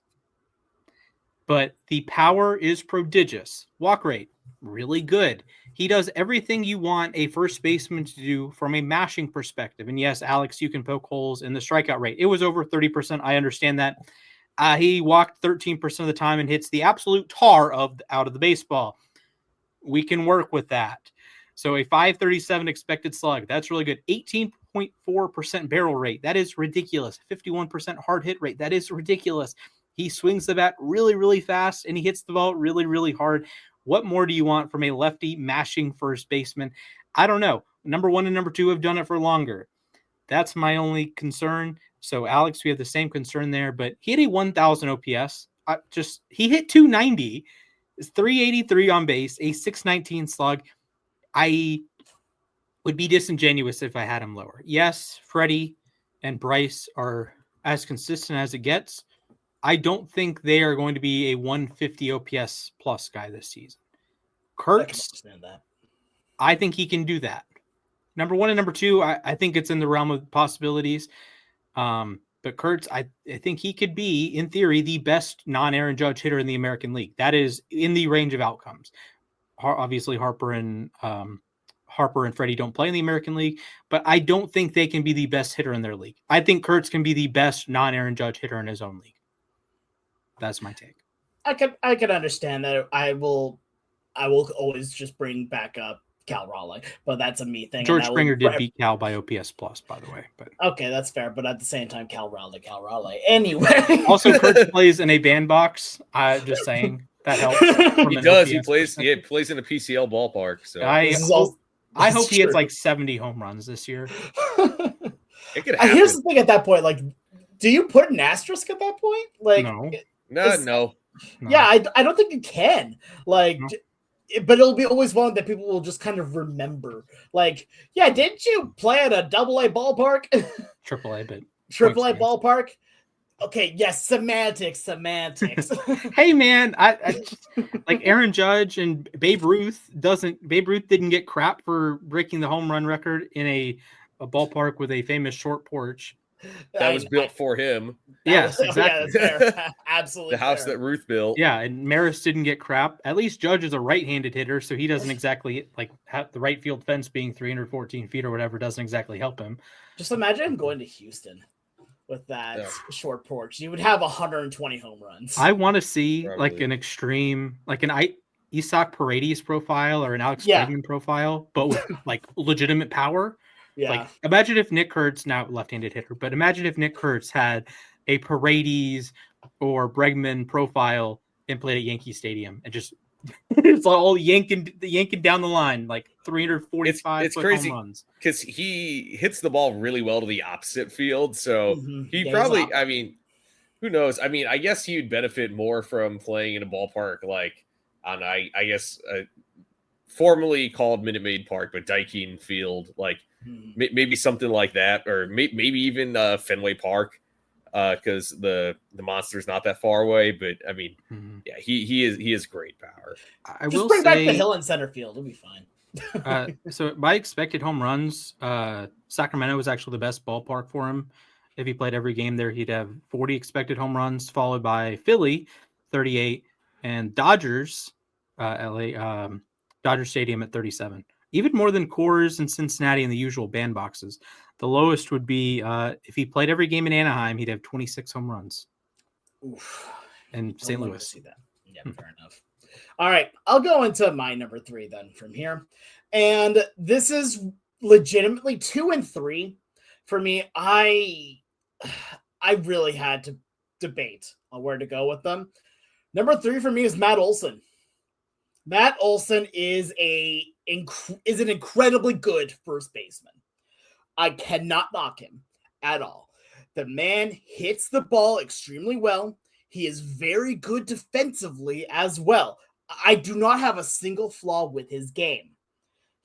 But the power is prodigious. Walk rate, really good. He does everything you want a first baseman to do from a mashing perspective. And yes, Alex, you can poke holes in the strikeout rate. It was over 30%. I understand that. He walked 13% of the time and hits the absolute tar out of the baseball. We can work with that. So a 537 expected slug, that's really good. 18.4% barrel rate, that is ridiculous. 51% hard hit rate, that is ridiculous. He swings the bat really, really fast, and he hits the ball really, really hard. What more do you want from a lefty mashing first baseman? I don't know. Number 1 and number 2 have done it for longer. That's my only concern. So, Alex, we have the same concern there, but he had a 1,000 OPS. He hit 290, 383 on base, a 619 slug. I would be disingenuous if I had him lower. Yes, Freddie and Bryce are as consistent as it gets. I don't think they are going to be a 150 OPS plus guy this season. Kurtz, I think he can do that. Number 1 and number 2, I think it's in the realm of possibilities. But Kurtz, I think he could be, in theory, the best non-Aaron Judge hitter in the American League. That is in the range of outcomes. Obviously, Harper and Freddie don't play in the American League, but I don't think they can be the best hitter in their league. I think Kurtz can be the best non-Aaron Judge hitter in his own league. That's my take. I can understand that. I will always just bring back up Cal Raleigh, but that's a me thing. George Springer did beat Cal by OPS plus, by the way. But okay, that's fair. But at the same time, Cal Raleigh. Anyway, also Kurtz plays in a bandbox. I'm just saying that helps. He does. He plays in a PCL ballpark. So I hope he hits like 70 home runs this year. It could happen. Here's the thing: at that point, like, do you put an asterisk at that point? Like, no. Yeah, I don't think you can. Like. No. But it'll be always one that people will just kind of remember. Like, yeah, didn't you play at a AA ballpark? AAA, but AAA ballpark. Okay, yes, semantics. Hey, man, I just, like Aaron Judge and Babe Ruth didn't get crap for breaking the home run record in a ballpark with a famous short porch. That was built for him. Yes, exactly. Yeah, that's fair. Absolutely. The house that Ruth built. Yeah, and Maris didn't get crap. At least Judge is a right-handed hitter, so he doesn't exactly have the right field fence being 314 feet or whatever doesn't exactly help him. Just imagine him going to Houston with that short porch. You would have 120 home runs. I want to see like an extreme, like an Isaac Paredes profile or an Alex Bregman profile, but with like legitimate power. Yeah. Like, imagine if Nick Kurtz, now left-handed hitter, but imagine if Nick Kurtz had a Paredes or Bregman profile and played at Yankee Stadium and just it's all yanking down the line like 345 it's crazy home runs because he hits the ball really well to the opposite field. So he probably, I mean, who knows? I mean, I guess he would benefit more from playing in a ballpark like on I guess formerly called Minute Maid Park, but Daikin Field, like maybe something like that, or maybe even Fenway Park, because the monster's not that far away. But I mean, yeah, he is great power. I Just will bring say, back the hill in center field; it'll be fine. So by expected home runs, Sacramento was actually the best ballpark for him. If he played every game there, he'd have 40 expected home runs, followed by Philly, 38, and Dodgers, Dodger Stadium at 37. Even more than Coors and Cincinnati in the usual bandboxes. The lowest would be if he played every game in Anaheim, he'd have 26 home runs. Oof. And St. Louis. See that. Yeah, fair enough. All right, I'll go into my number 3 then from here. And this is legitimately 2 and 3 for me. I really had to debate on where to go with them. Number 3 for me is Matt Olson. Matt Olson is an incredibly good first baseman. I cannot knock him at all. The man hits the ball extremely well. He is very good defensively as well. I do not have a single flaw with his game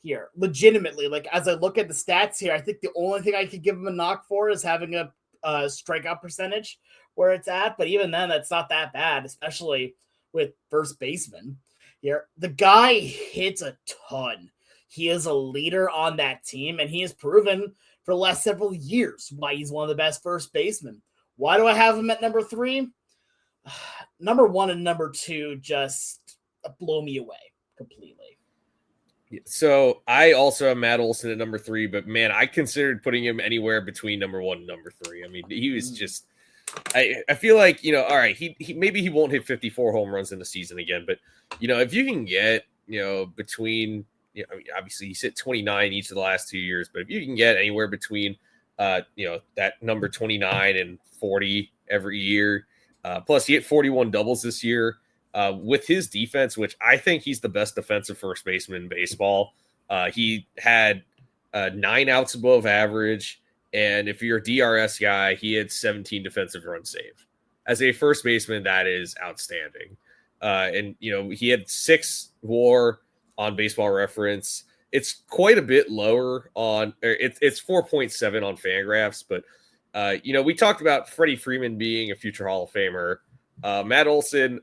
here. Legitimately, like as I look at the stats here, I think the only thing I could give him a knock for is having a strikeout percentage where it's at. But even then, that's not that bad, especially with first baseman here. The guy hits a ton. He is a leader on that team, and he has proven for the last several years why he's one of the best first basemen. Why do I have him at number 3? Number 1 and number 2 just blow me away completely. So I also have Matt Olson at number 3, but man, I considered putting him anywhere between number 1 and number 3. I mean, he was just, I feel like, all right, he maybe he won't hit 54 home runs in the season again, but if you can get, between, I mean, obviously he's hit 29 each of the last 2 years, but if you can get anywhere between, that number 29 and 40 every year, plus he hit 41 doubles this year. With his defense, which I think he's the best defensive first baseman in baseball. He had 9 outs above average. And if you're a DRS guy, he had 17 defensive runs saved. As a first baseman, that is outstanding. And he had 6 WAR on Baseball Reference. It's quite a bit lower on, it's 4.7 on Fangraphs. But, we talked about Freddie Freeman being a future Hall of Famer. Matt Olson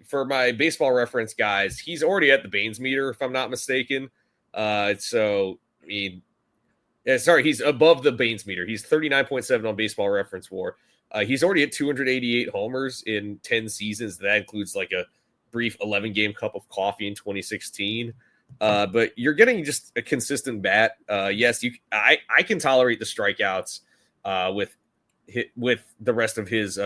for my Baseball Reference guys, he's already at the Baines meter, if I'm not mistaken. He's above the Baines meter. He's 39.7 on Baseball Reference WAR. He's already at 288 homers in 10 seasons. That includes like a brief 11-game cup of coffee in 2016. But you're getting just a consistent bat. Yes, I can tolerate the strikeouts with the rest of his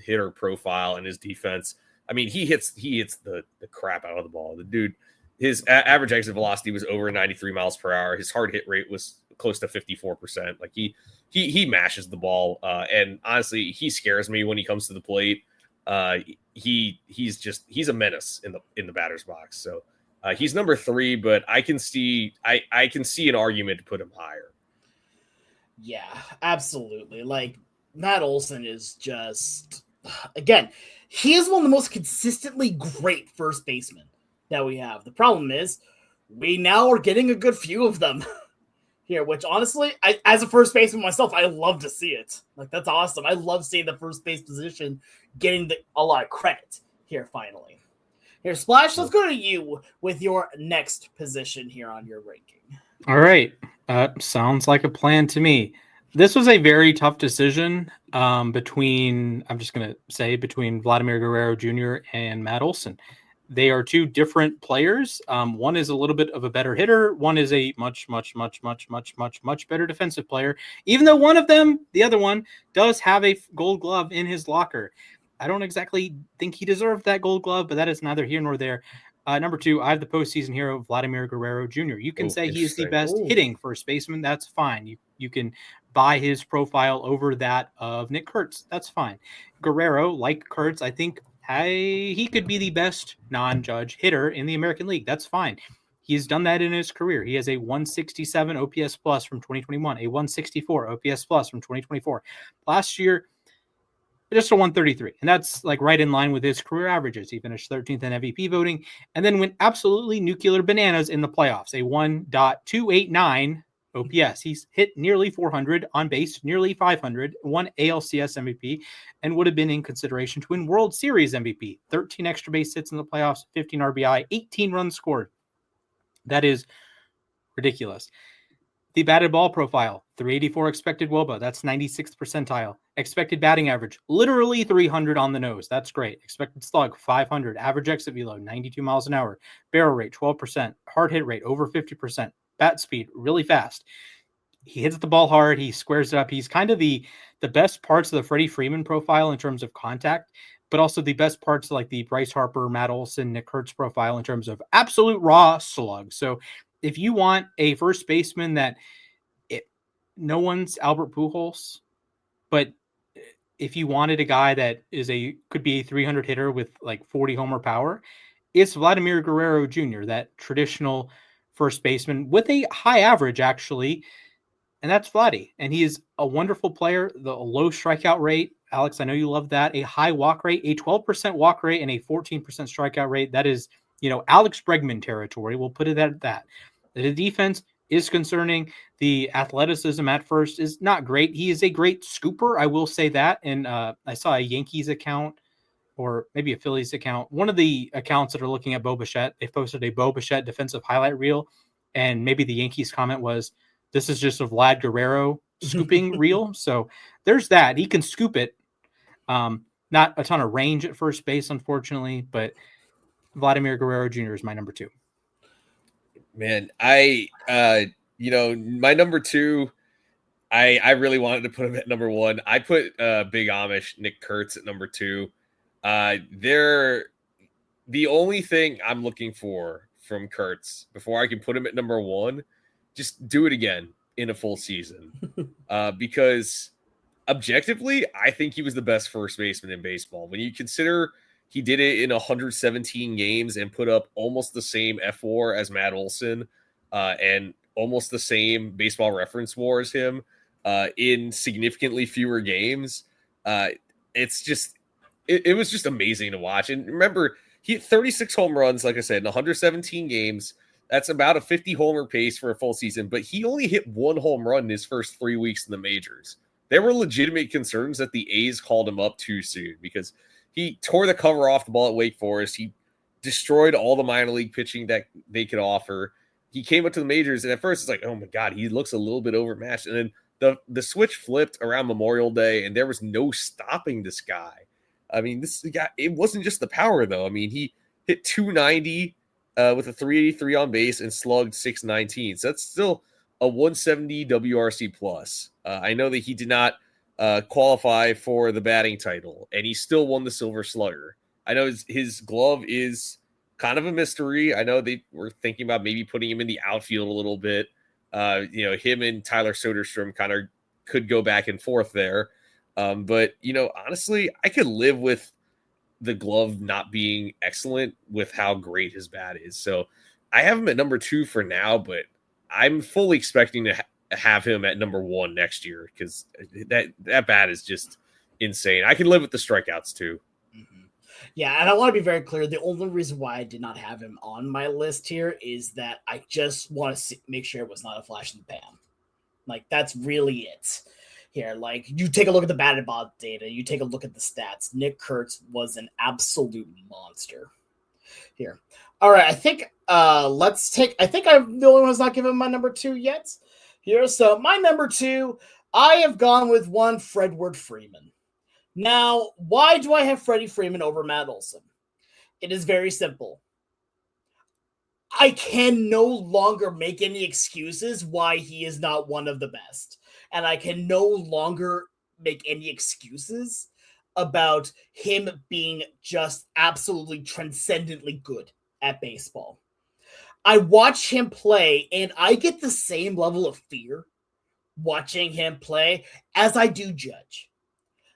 hitter profile and his defense. I mean, he hits the crap out of the ball. The dude, his average exit velocity was over 93 miles per hour. His hard hit rate was close to 54%. Like he mashes the ball. And honestly, he scares me when he comes to the plate. He's a menace in the batter's box. So he's number 3, but I can see an argument to put him higher. Yeah, absolutely. Like Matt Olson is just, again, he is one of the most consistently great first basemen that we have. The problem is we now are getting a good few of them here, which honestly, as a first baseman myself, I love to see it. Like, that's awesome. I love seeing the first base position getting a lot of credit here finally. Here, Splash, let's go to you with your next position here on your ranking. All right. Sounds like a plan to me. This was a very tough decision between Vladimir Guerrero Jr. and Matt Olson. They are 2 different players. One is a little bit of a better hitter. One is a much better defensive player, even though one of them, the other one, does have a gold glove in his locker. I don't exactly think he deserved that gold glove, but that is neither here nor there. Number 2, I have the postseason hero, Vladimir Guerrero Jr. You can say he is the best hitting first baseman. That's fine. You can buy his profile over that of Nick Kurtz. That's fine. Guerrero, like Kurtz, I think he could be the best non-judge hitter in the American League. That's fine. He's done that in his career. He has a 167 OPS plus from 2021, a 164 OPS plus from 2024. Last year, just a 133. And that's like right in line with his career averages. He finished 13th in MVP voting and then went absolutely nuclear bananas in the playoffs, a 1.289 OPS. He's hit nearly 400 on base, nearly 500, won ALCS MVP, and would have been in consideration to win World Series MVP. 13 extra base hits in the playoffs, 15 RBI, 18 runs scored. That is ridiculous. The batted ball profile, 384 expected WOBA. That's 96th percentile. Expected batting average, literally 300 on the nose. That's great. Expected slug, 500. Average exit velo, 92 miles an hour. Barrel rate, 12%. Hard hit rate, over 50%. Bat speed, really fast. He hits the ball hard. He squares it up. He's kind of the best parts of the Freddie Freeman profile in terms of contact, but also the best parts like the Bryce Harper, Matt Olson, Nick Kurtz profile in terms of absolute raw slug. So if you want a first baseman that no one's Albert Pujols, but if you wanted a guy that could be a 300 hitter with like 40 homer power, it's Vladimir Guerrero Jr., that traditional first baseman with a high average actually. And that's Vladdy. And he is a wonderful player. The low strikeout rate, Alex, I know you love that. A high walk rate, a 12% walk rate and a 14% strikeout rate. That is, Alex Bregman territory. We'll put it at that. The defense is concerning. The athleticism at first is not great. He is a great scooper, I will say that. And I saw a Yankees account or maybe a Phillies account. One of the accounts that are looking at Bo Bichette, they posted a Bo Bichette defensive highlight reel. And maybe the Yankees comment was, this is just a Vlad Guerrero scooping reel. So there's that. He can scoop it. Not a ton of range at first base, unfortunately, but Vladimir Guerrero Jr. is my number 2. Man, my number 2, I really wanted to put him at number 1. I put Big Amish Nick Kurtz at number 2. They're the only thing I'm looking for from Kurtz before I can put him at number 1. Just do it again in a full season, because objectively, I think he was the best first baseman in baseball. When you consider he did it in 117 games and put up almost the same FWAR as Matt Olson, and almost the same baseball reference WAR as him, in significantly fewer games. It's just, it was just amazing to watch. And remember, he hit 36 home runs, like I said, in 117 games. That's about a 50 homer pace for a full season, but he only hit 1 home run in his first 3 weeks in the majors. There were legitimate concerns that the A's called him up too soon because he tore the cover off the ball at Wake Forest. He destroyed all the minor league pitching that they could offer. He came up to the majors, and at first it's like, oh my God, he looks a little bit overmatched. And then the switch flipped around Memorial Day, and there was no stopping this guy. I mean, this guy, it wasn't just the power, though. I mean, he hit 290 with a 383 on base and slugged 619. So that's still a 170 WRC plus. I know that he did not qualify for the batting title, and he still won the Silver Slugger. I know his glove is kind of a mystery. I know they were thinking about maybe putting him in the outfield a little bit. Him and Tyler Soderstrom kind of could go back and forth there. But honestly, I could live with the glove not being excellent with how great his bat is. So I have him at number 2 for now, but I'm fully expecting to have him at number 1 next year because that bat is just insane. I can live with the strikeouts too. Mm-hmm. Yeah, and I want to be very clear. The only reason why I did not have him on my list here is that I just want to make sure it was not a flash in the pan. Like, that's really it. Here, like, you take a look at the batted ball data, you take a look at the stats. Nick Kurtz was an absolute monster. Here. All right, I think I'm the only one who's not given my number 2 yet. Here, so my number 2, I have gone with one Fredward Freeman. Now, why do I have Freddie Freeman over Matt Olson? It is very simple. I can no longer make any excuses why he is not one of the best. And I can no longer make any excuses about him being just absolutely transcendently good at baseball. I watch him play, and I get the same level of fear watching him play as I do Judge.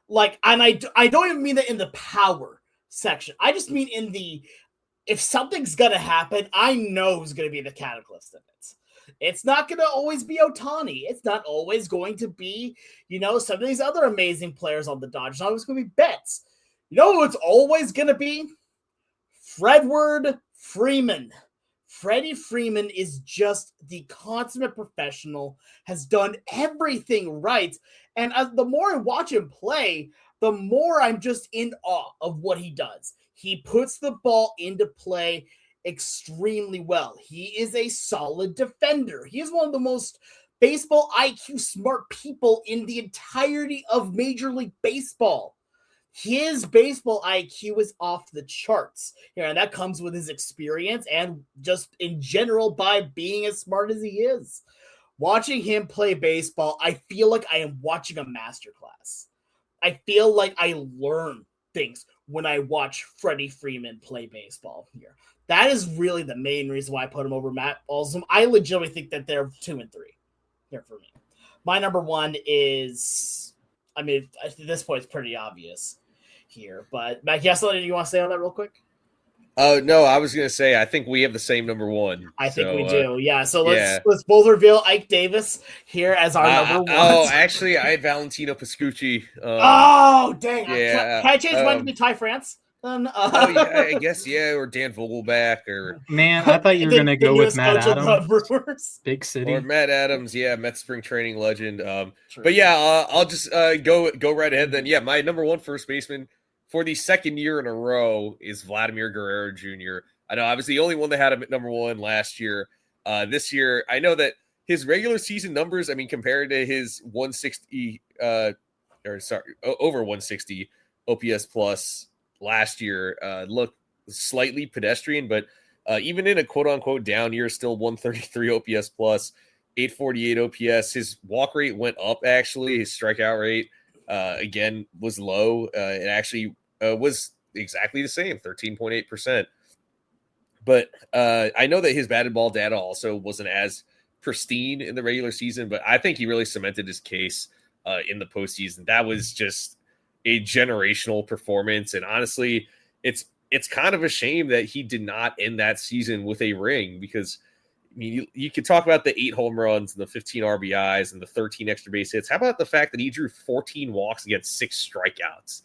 Like, and I don't even mean that in the power section. I just mean in the, if something's going to happen, I know who's going to be the catalyst of it. It's not going to always be Ohtani. It's not always going to be, some of these other amazing players on the Dodgers. It's not always going to be Betts. You know who it's always going to be? Fredward Freeman. Freddie Freeman is just the consummate professional, has done everything right. And the more I watch him play, the more I'm just in awe of what he does. He puts the ball into play extremely well. He is a solid defender. He is one of the most baseball IQ smart people in the entirety of Major League Baseball. His baseball IQ is off the charts here, and that comes with his experience and just in general by being as smart as he is. Watching him play baseball, I feel like I am watching a masterclass. I feel like I learn things when I watch Freddie Freeman play baseball here. That is really the main reason why I put him over Matt Olson. I legitimately think that they're 2 and 3 here for me. My number one is, at this point, it's pretty obvious here. But Mathias, anything you want to say on that real quick? No, I was gonna say I think we have the same number one. I think we do. Yeah. So let's both reveal Ike Davis here as our number one. Oh, actually, I had Valentino Pascucci. Dang! Yeah. Can I change mine to be Ty France? I guess or Dan Vogelback or man. I thought you were gonna go with Matt Adams, Big City, or Matt Adams. Yeah, Mets spring training legend. But yeah, I'll just go right ahead then. Yeah, my number one first baseman for the second year in a row is Vladimir Guerrero Jr. I know I was the only one that had him at number one last year. This year, I know that his regular season numbers, compared to his 160, over 160 OPS plus last year, look slightly pedestrian, but even in a quote unquote down year, still 133 OPS plus, 848 OPS. His walk rate went up, actually. His strikeout rate, again, was low. It actually was exactly the same, 13.8%. But I know that his batted ball data also wasn't as pristine in the regular season, but I think he really cemented his case in the postseason. That was just a generational performance. And honestly, it's kind of a shame that he did not end that season with a ring, because you could talk about the 8 home runs and the 15 RBIs and the 13 extra base hits. How about the fact that he drew 14 walks against 6 strikeouts?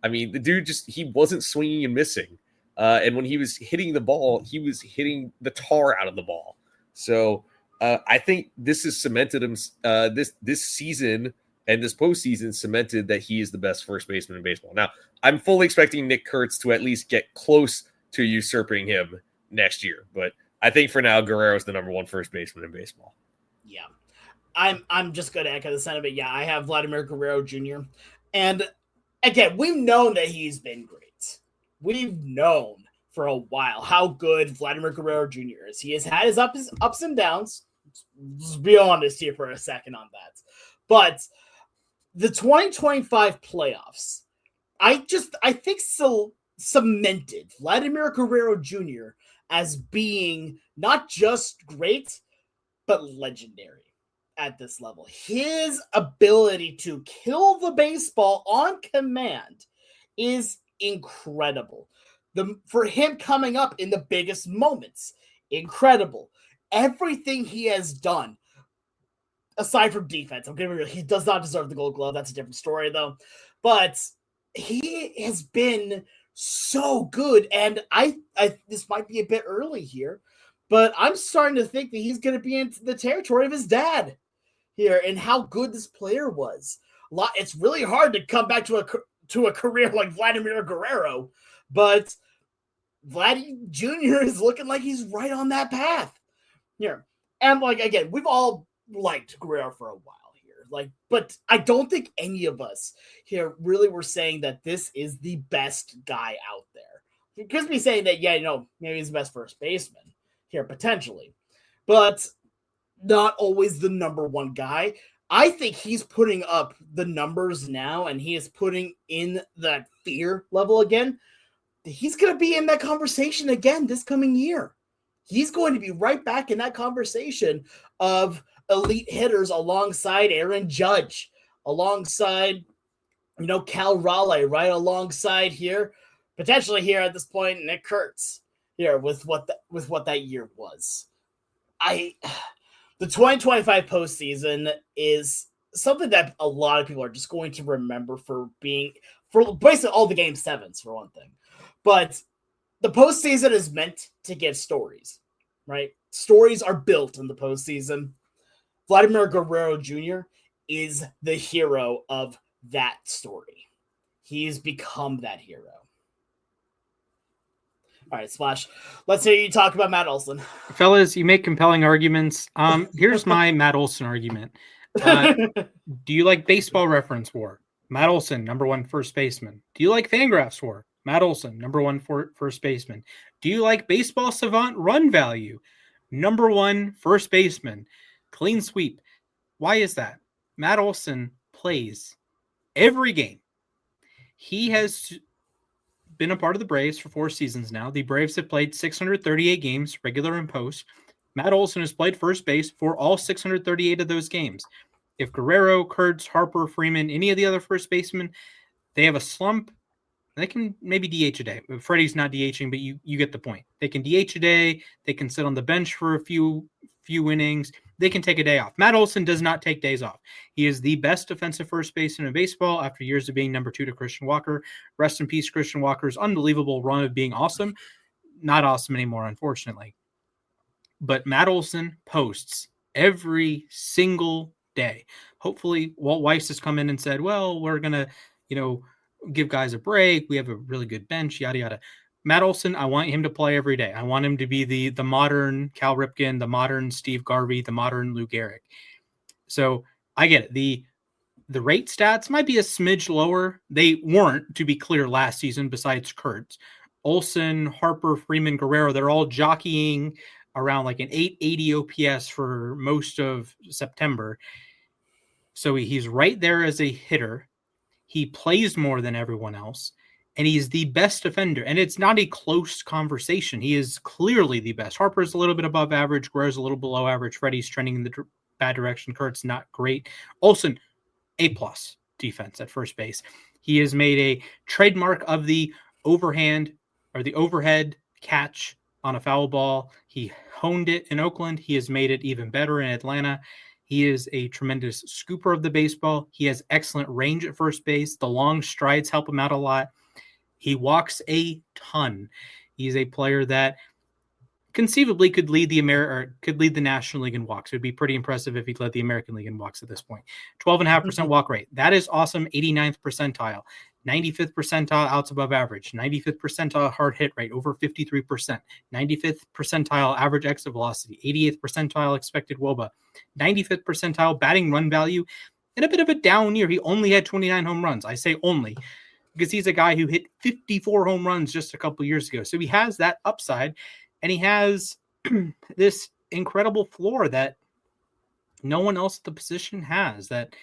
The dude he wasn't swinging and missing. And when he was hitting the ball, he was hitting the tar out of the ball. So I think this has cemented him, this season and this postseason cemented that he is the best first baseman in baseball. Now, I'm fully expecting Nick Kurtz to at least get close to usurping him next year. But I think for now, Guerrero's the number one first baseman in baseball. Yeah. I'm just going to echo the sentiment. Yeah, I have Vladimir Guerrero Jr. And again, we've known that he's been great. We've known for a while how good Vladimir Guerrero Jr. is. He has had his ups and downs. Let's be honest here for a second on that. But the 2025 playoffs, I think cemented Vladimir Guerrero Jr. as being not just great, but legendary at this level. His ability to kill the baseball on command is incredible. For him coming up in the biggest moments, incredible. Everything he has done, aside from defense, I'm gonna be real, he does not deserve the Gold Glove. That's a different story, though. But he has been so good, and I this might be a bit early here, but I'm starting to think that he's going to be in the territory of his dad here and how good this player was. It's really hard to come back to a career like Vladimir Guerrero, but Vladdy Jr. is looking like he's right on that path here. And again, we've all liked Guerrero for a while here, but I don't think any of us here really were saying that this is the best guy out there. It could be saying that, maybe he's the best first baseman here, potentially, but not always the number one guy. I think he's putting up the numbers now, and he is putting in that fear level again. He's going to be in that conversation again this coming year. He's going to be right back in that conversation of elite hitters alongside Aaron Judge, alongside, Cal Raleigh, right alongside here, potentially here at this point, Nick Kurtz here with what that year was. The 2025 postseason is something that a lot of people are just going to remember for basically all the game sevens, for one thing. But the postseason is meant to give stories, right? Stories are built in the postseason. Vladimir Guerrero Jr. is the hero of that story. He's become that hero. All right, Splash. Let's hear you talk about Matt Olson. Fellas, you make compelling arguments. Here's my Matt Olson argument. Do you like Baseball Reference War? Matt Olson, number 1 first baseman. Do you like Fangraphs War? Matt Olson, number 1 first baseman. Do you like Baseball Savant Run Value? Number 1 first baseman. Clean sweep. Why is that? Matt Olson plays every game. He has been a part of the Braves for 4 seasons now. The Braves have played 638 games, regular and post. Matt Olson has played first base for all 638 of those games. If Guerrero, Kurtz, Harper, Freeman, any of the other first basemen, they have a slump, they can maybe DH a day. Freddie's not DHing, but you get the point. They can DH a day. They can sit on the bench for a few innings. They can take a day off. Matt Olson does not take days off. He is the best defensive first baseman in baseball after years of being number 2 to Christian Walker. Rest in peace, Christian Walker's unbelievable run of being awesome. Not awesome anymore, unfortunately. But Matt Olson posts every single day. Hopefully, Walt Weiss has come in and said, well, we're going to, give guys a break. We have a really good bench, yada, yada. Matt Olson, I want him to play every day. I want him to be the modern Cal Ripken, the modern Steve Garvey, the modern Lou Gehrig. So I get it. The rate stats might be a smidge lower. They weren't, to be clear, last season besides Kurtz. Olson, Harper, Freeman, Guerrero, they're all jockeying around like an 880 OPS for most of September. So he's right there as a hitter. He plays more than everyone else, and he's the best defender. And it's not a close conversation. He is clearly the best. Harper's a little bit above average. Guerrero's a little below average. Freddie's trending in the bad direction. Kurt's not great. Olson, A+ defense at first base. He has made a trademark of the overhand or the overhead catch on a foul ball. He honed it in Oakland. He has made it even better in Atlanta. He is a tremendous scooper of the baseball. He has excellent range at first base. The long strides help him out a lot. He walks a ton. He's a player that conceivably could lead the National League in walks. It would be pretty impressive if he led the American League in walks at this point. 12.5% walk rate. That is awesome. 89th percentile. 95th percentile outs above average. 95th percentile hard hit rate, over 53%. 95th percentile average exit velocity. 88th percentile expected WOBA. 95th percentile batting run value. In a bit of a down year, he only had 29 home runs. I say only because he's a guy who hit 54 home runs just a couple years ago. So he has that upside, and he has this incredible floor that no one else at the position has. That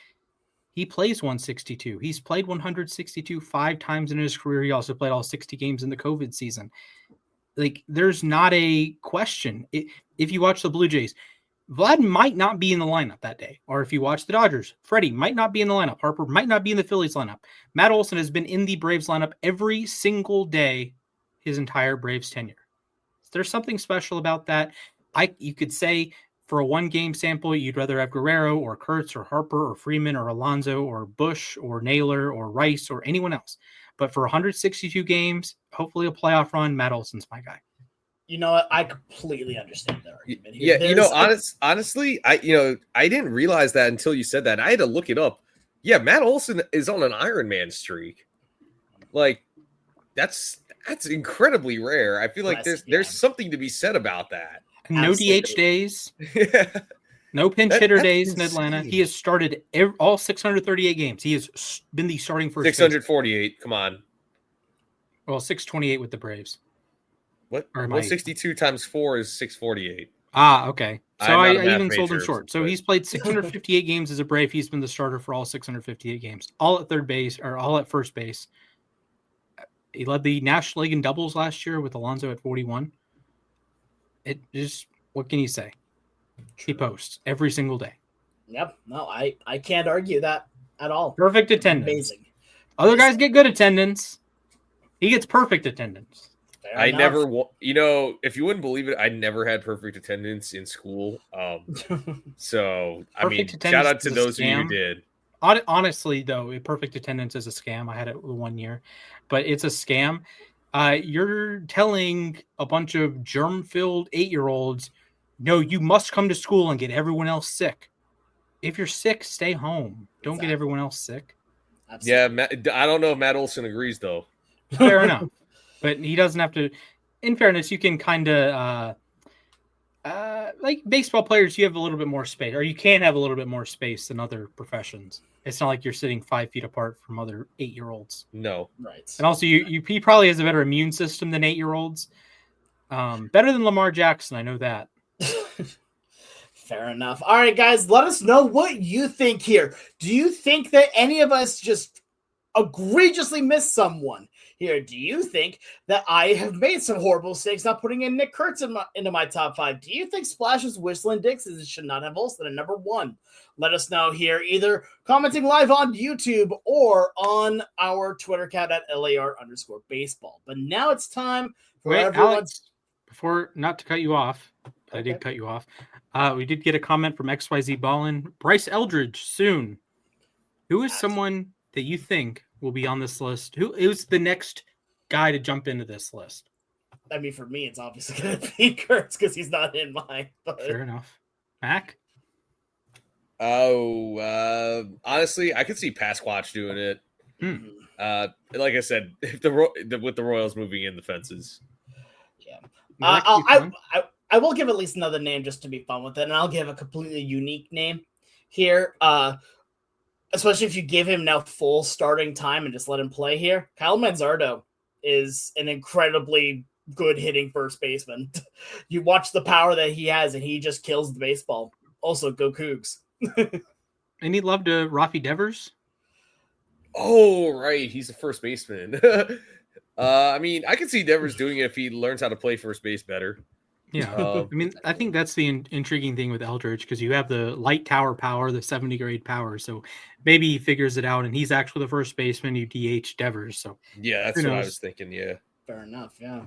he plays 162. He's played 162 5 times in his career. He also played all 60 games in the COVID season. Like, there's not a question. If you watch the Blue Jays, Vlad might not be in the lineup that day. Or if you watch the Dodgers, Freddie might not be in the lineup. Harper might not be in the Phillies lineup. Matt Olson has been in the Braves lineup every single day his entire Braves tenure. There's something special about that. You could say for a 1-game sample, you'd rather have Guerrero or Kurtz or Harper or Freeman or Alonso or Bush or Naylor or Rice or anyone else. But for 162 games, hopefully a playoff run, Matt Olson's my guy. You know what? I completely understand that argument. Yeah, honestly, I didn't realize that until you said that. I had to look it up. Yeah, Matt Olson is on an Iron Man streak. Like, that's incredibly rare. I feel like there's something to be said about that. No DH days. Yeah. No pinch hitter days in Atlanta. He has started all 638 games. He has been the starting first 648. Come on. Well, 628 with the Braves. What? 162 times 4 is 648. Okay. So I even sold him short. So he's played 658 games as a Brave. He's been the starter for all 658 games. All at third base or all at first base. He led the National League in doubles last year with Alonso at 41. It just, what can you say? He posts every single day. Yep. No, I can't argue that at all. Perfect attendance. Amazing. Other guys get good attendance. He gets perfect attendance. I never, if you wouldn't believe it, I never had perfect attendance in school. So I mean, shout out to those of you who did. Honestly, though, perfect attendance is a scam. I had it 1 year, but it's a scam. You're telling a bunch of germ-filled 8-year-olds, no, you must come to school and get everyone else sick. If you're sick, stay home. Don't get everyone else sick. Absolutely. Yeah, I don't know if Matt Olson agrees, though. Fair enough. But he doesn't have to. In fairness, you can kind of like baseball players, you have a little bit more space, or you can have a little bit more space than other professions. It's not like you're sitting 5 feet apart from other 8-year-olds. No, right. And also, he probably has a better immune system than 8-year-olds. Better than Lamar Jackson, I know that. Fair enough. All right, guys, let us know what you think here. Do you think that any of us just egregiously missed someone here? Do you think that I have made some horrible mistakes not putting in Nick Kurtz into my top 5? Do you think Splash's Whistling Dixon should not have Olsen at number 1? Let us know here, either commenting live on YouTube or on our Twitter account at LAR_baseball. But now it's time for everyone's... Alex, before, not to cut you off, but okay. I did cut you off. We did get a comment from XYZ Ballin. Bryce Eldridge soon. Who is someone that you think will be on this list? Who is the next guy to jump into this list? I mean, for me, it's obviously going to be Kurtz because he's not in mine. But... Fair enough. Mac? Oh, honestly, I could see Pasquatch doing it. Like I said, if with the Royals moving in the fences. Yeah. I will give at least another name just to be fun with it, and I'll give a completely unique name here. Especially if you give him now full starting time and just let him play here. Kyle Manzardo is an incredibly good hitting first baseman. You watch the power that he has, and he just kills the baseball. Also, go Cougs. Any love to Rafi Devers? Oh, right. He's a first baseman. I mean, I can see Devers doing it if he learns how to play first base better. Yeah. I mean, I think that's the intriguing thing with Eldridge, because you have the light tower power, the 70 grade power. So maybe he figures it out and he's actually the first baseman. You DH Devers. So yeah, that's what I was thinking. Yeah. Fair enough. Yeah.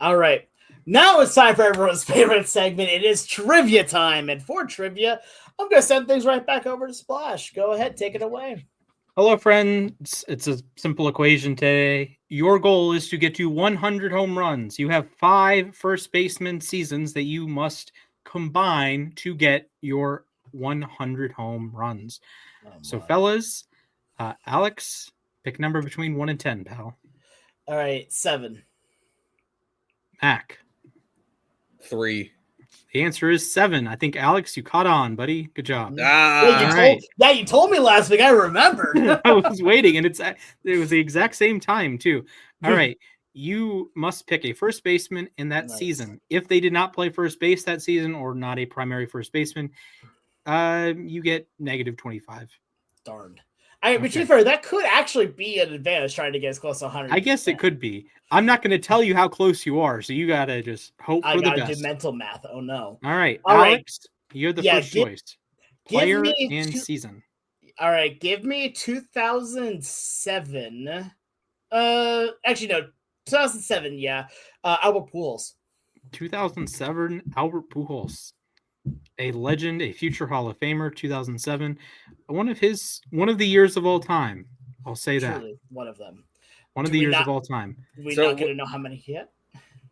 All right. Now it's time for everyone's favorite segment. It is trivia time. And for trivia, I'm going to send things right back over to Splash. Go ahead. Take it away. Hello, friends. It's a simple equation today. Your goal is to get to 100 home runs. You have 5 first baseman seasons that you must combine to get your 100 home runs. So, fellas, Alex, pick a number between 1 and 10, pal. All right, 7. Mac. 3. The answer is 7. I think, Alex, you caught on, buddy. Good job. You told me last week. I remembered. I was waiting, and it was the exact same time, too. All right. You must pick a first baseman in that season. If they did not play first base that season or not a primary first baseman, you get negative 25. Darn. To be fair, that could actually be an advantage trying to get as close to 100. I guess it could be. I'm not going to tell you how close you are, so you got to just hope for the best. I got to do mental math. Oh, no. All right. Alex, you're the first choice. Player and season. All right. Give me 2007. Actually, no. 2007, yeah. Albert Pujols. 2007, Albert Pujols. A legend, a future Hall of Famer, 2007. One of the years of all time. I'll say Truly, that. One of them. One of the years of all time. We not going to know how many he had?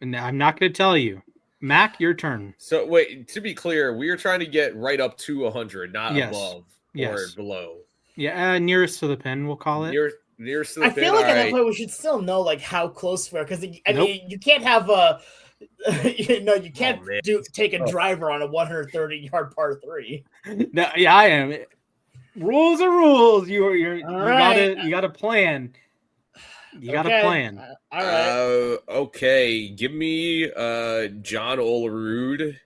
And I'm not going to tell you. Mac, your turn. So, wait, to be clear, we are trying to get right up to 100, not above or below. Yeah, nearest to the pin, we'll call it. Nearest to the pin. I feel like at that point we should still know like how close we are, because I mean, you can't have a you can't take a driver on a 130-yard par 3. No, yeah, I am. Rules are rules. You got to plan. You got to plan. All right. Okay. Give me John Olerud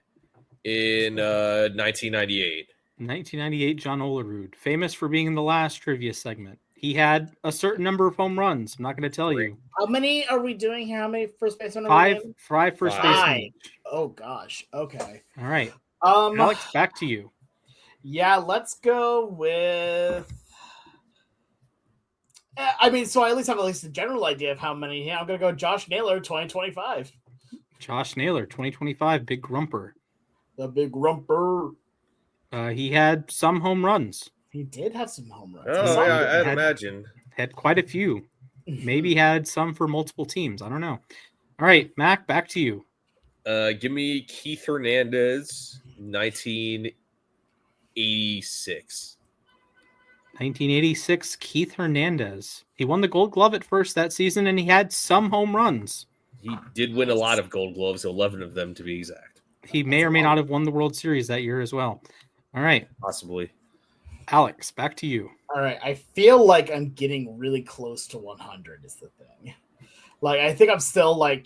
in 1998. 1998, John Olerud, famous for being in the last trivia segment. He had a certain number of home runs. I'm not going to tell you. How many are we doing here? How many first basemen? 5 first basemen. Oh gosh. Okay. All right. Alex, back to you. Yeah, let's go with I mean, so I at least have a general idea of how many. Yeah, I'm gonna go Josh Naylor, 2025. Josh Naylor, 2025, big grumper. The big rumper. He had some home runs. He did have some home runs. Oh, yeah, I'd imagine. Had quite a few. Maybe had some for multiple teams. I don't know. All right, Mac, back to you. Give me Keith Hernandez, 1986. 1986, Keith Hernandez. He won the Gold Glove at first that season, and he had some home runs. He did win a lot of Gold Gloves, 11 of them to be exact. He may or may not have won the World Series that year as well. All right. Possibly. Alex, back to you. All right. I feel like I'm getting really close to 100 is the thing. Like, I think I'm still a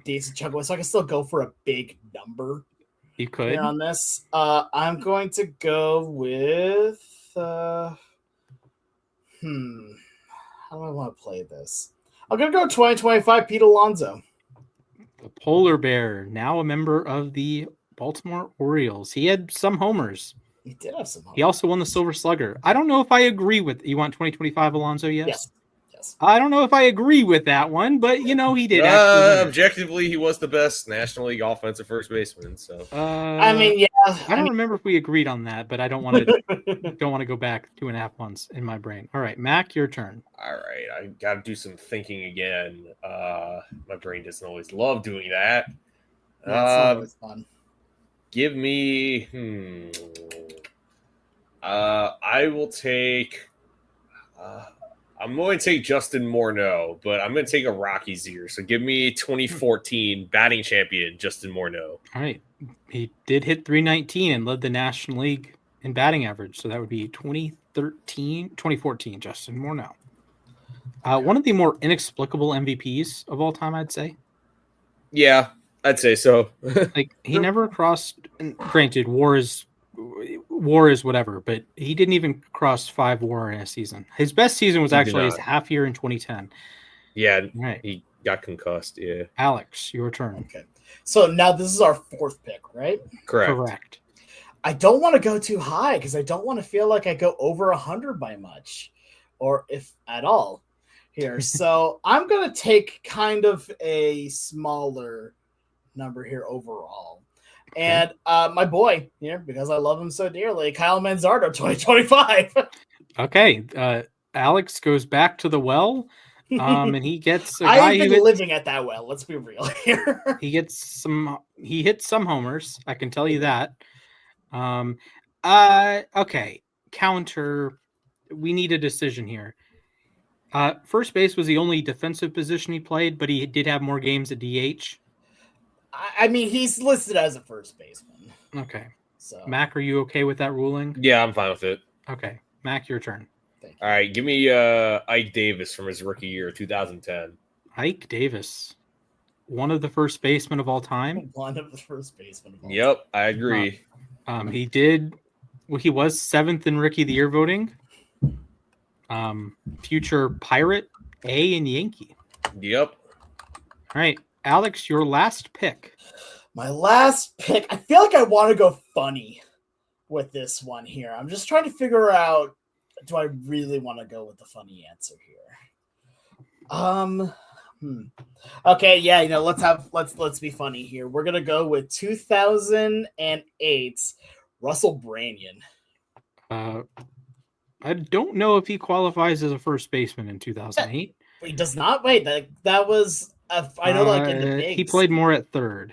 decent chunk away, so I can still go for a big number. You could. On this. I'm going to go with... how do I want to play this? I'm going to go 2025 Pete Alonso. The Polar Bear, now a member of the Baltimore Orioles. He had some homers. He did have some homers. He also won the Silver Slugger. I don't know if I agree with... You want 2025 Alonso, yes? Yes. I don't know if I agree with that one, but, he did. Objectively, he was the best National League offensive first baseman. So I mean, yeah. I don't remember if we agreed on that, but I don't want to go back 2.5 months in my brain. All right, Mac, your turn. All right, I got to do some thinking again. My brain doesn't always love doing that. That's always fun. Give me. I will take. I'm going to take Justin Morneau, but I'm going to take a Rockies year. So give me 2014 batting champion Justin Morneau. All right. He did hit 319 and led the National League in batting average. So that would be 2014 Justin Morneau. One of the more inexplicable MVPs of all time, I'd say. Yeah, I'd say so. Like, he never crossed, and granted, WAR is whatever, but he didn't even cross 5 WAR in a season. His best season was actually his half year in 2010. Yeah, right. He got concussed, yeah. Alex, your turn. Okay. So now this is our 4th pick, right? Correct. I don't want to go too high because I don't want to feel like I go over 100 by much, or if at all here. So I'm going to take kind of a smaller number here overall. And my boy here, because I love him so dearly, Kyle Manzardo, 2025. Okay. Alex goes back to the well, and he gets a guy I've been living at that well. Let's be real here. He hits some homers. I can tell you that. Okay. Counter. We need a decision here. First base was the only defensive position he played, but he did have more games at DH. I mean, he's listed as a first baseman. Okay. So, Mac, are you okay with that ruling? Yeah, I'm fine with it. Okay. Mac, your turn. Thank you. All right, give me Ike Davis from his rookie year, 2010. Ike Davis, one of the first basemen of all time. One of the first basemen of all time. Yep, I agree. He was 7th in Rookie of the Year voting. Future Pirate, A, and Yankee. Yep. All right. Alex, your last pick. My last pick. I feel like I want to go funny with this one here. I'm just trying to figure out, do I really want to go with the funny answer here? Okay, yeah, let's be funny here. We're gonna go with 2008 Russell Branyan. I don't know if he qualifies as a first baseman in 2008. He does not. Wait, that was. I know, like in the bigs. He played more at third.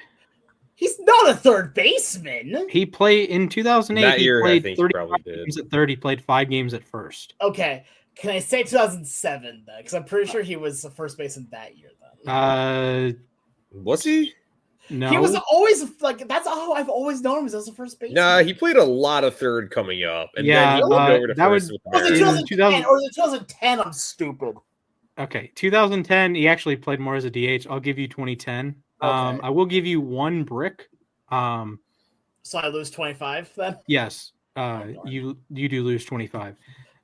He's not a third baseman. He played in 2008. That year, he played I think 35 games at third. He played 5 games at first. Okay, can I say 2007 then? Because I'm pretty sure he was the first baseman that year. Then was he? No, he was always like that's how I've always known him as the first baseman. Nah, he played a lot of third coming up, and then he moved over to first. Was it 2010 or was it 2010? I'm stupid. Okay, 2010. He actually played more as a DH. I'll give you 2010. Okay. I will give you 1 brick. So I lose 25 then. Yes, you do lose 25.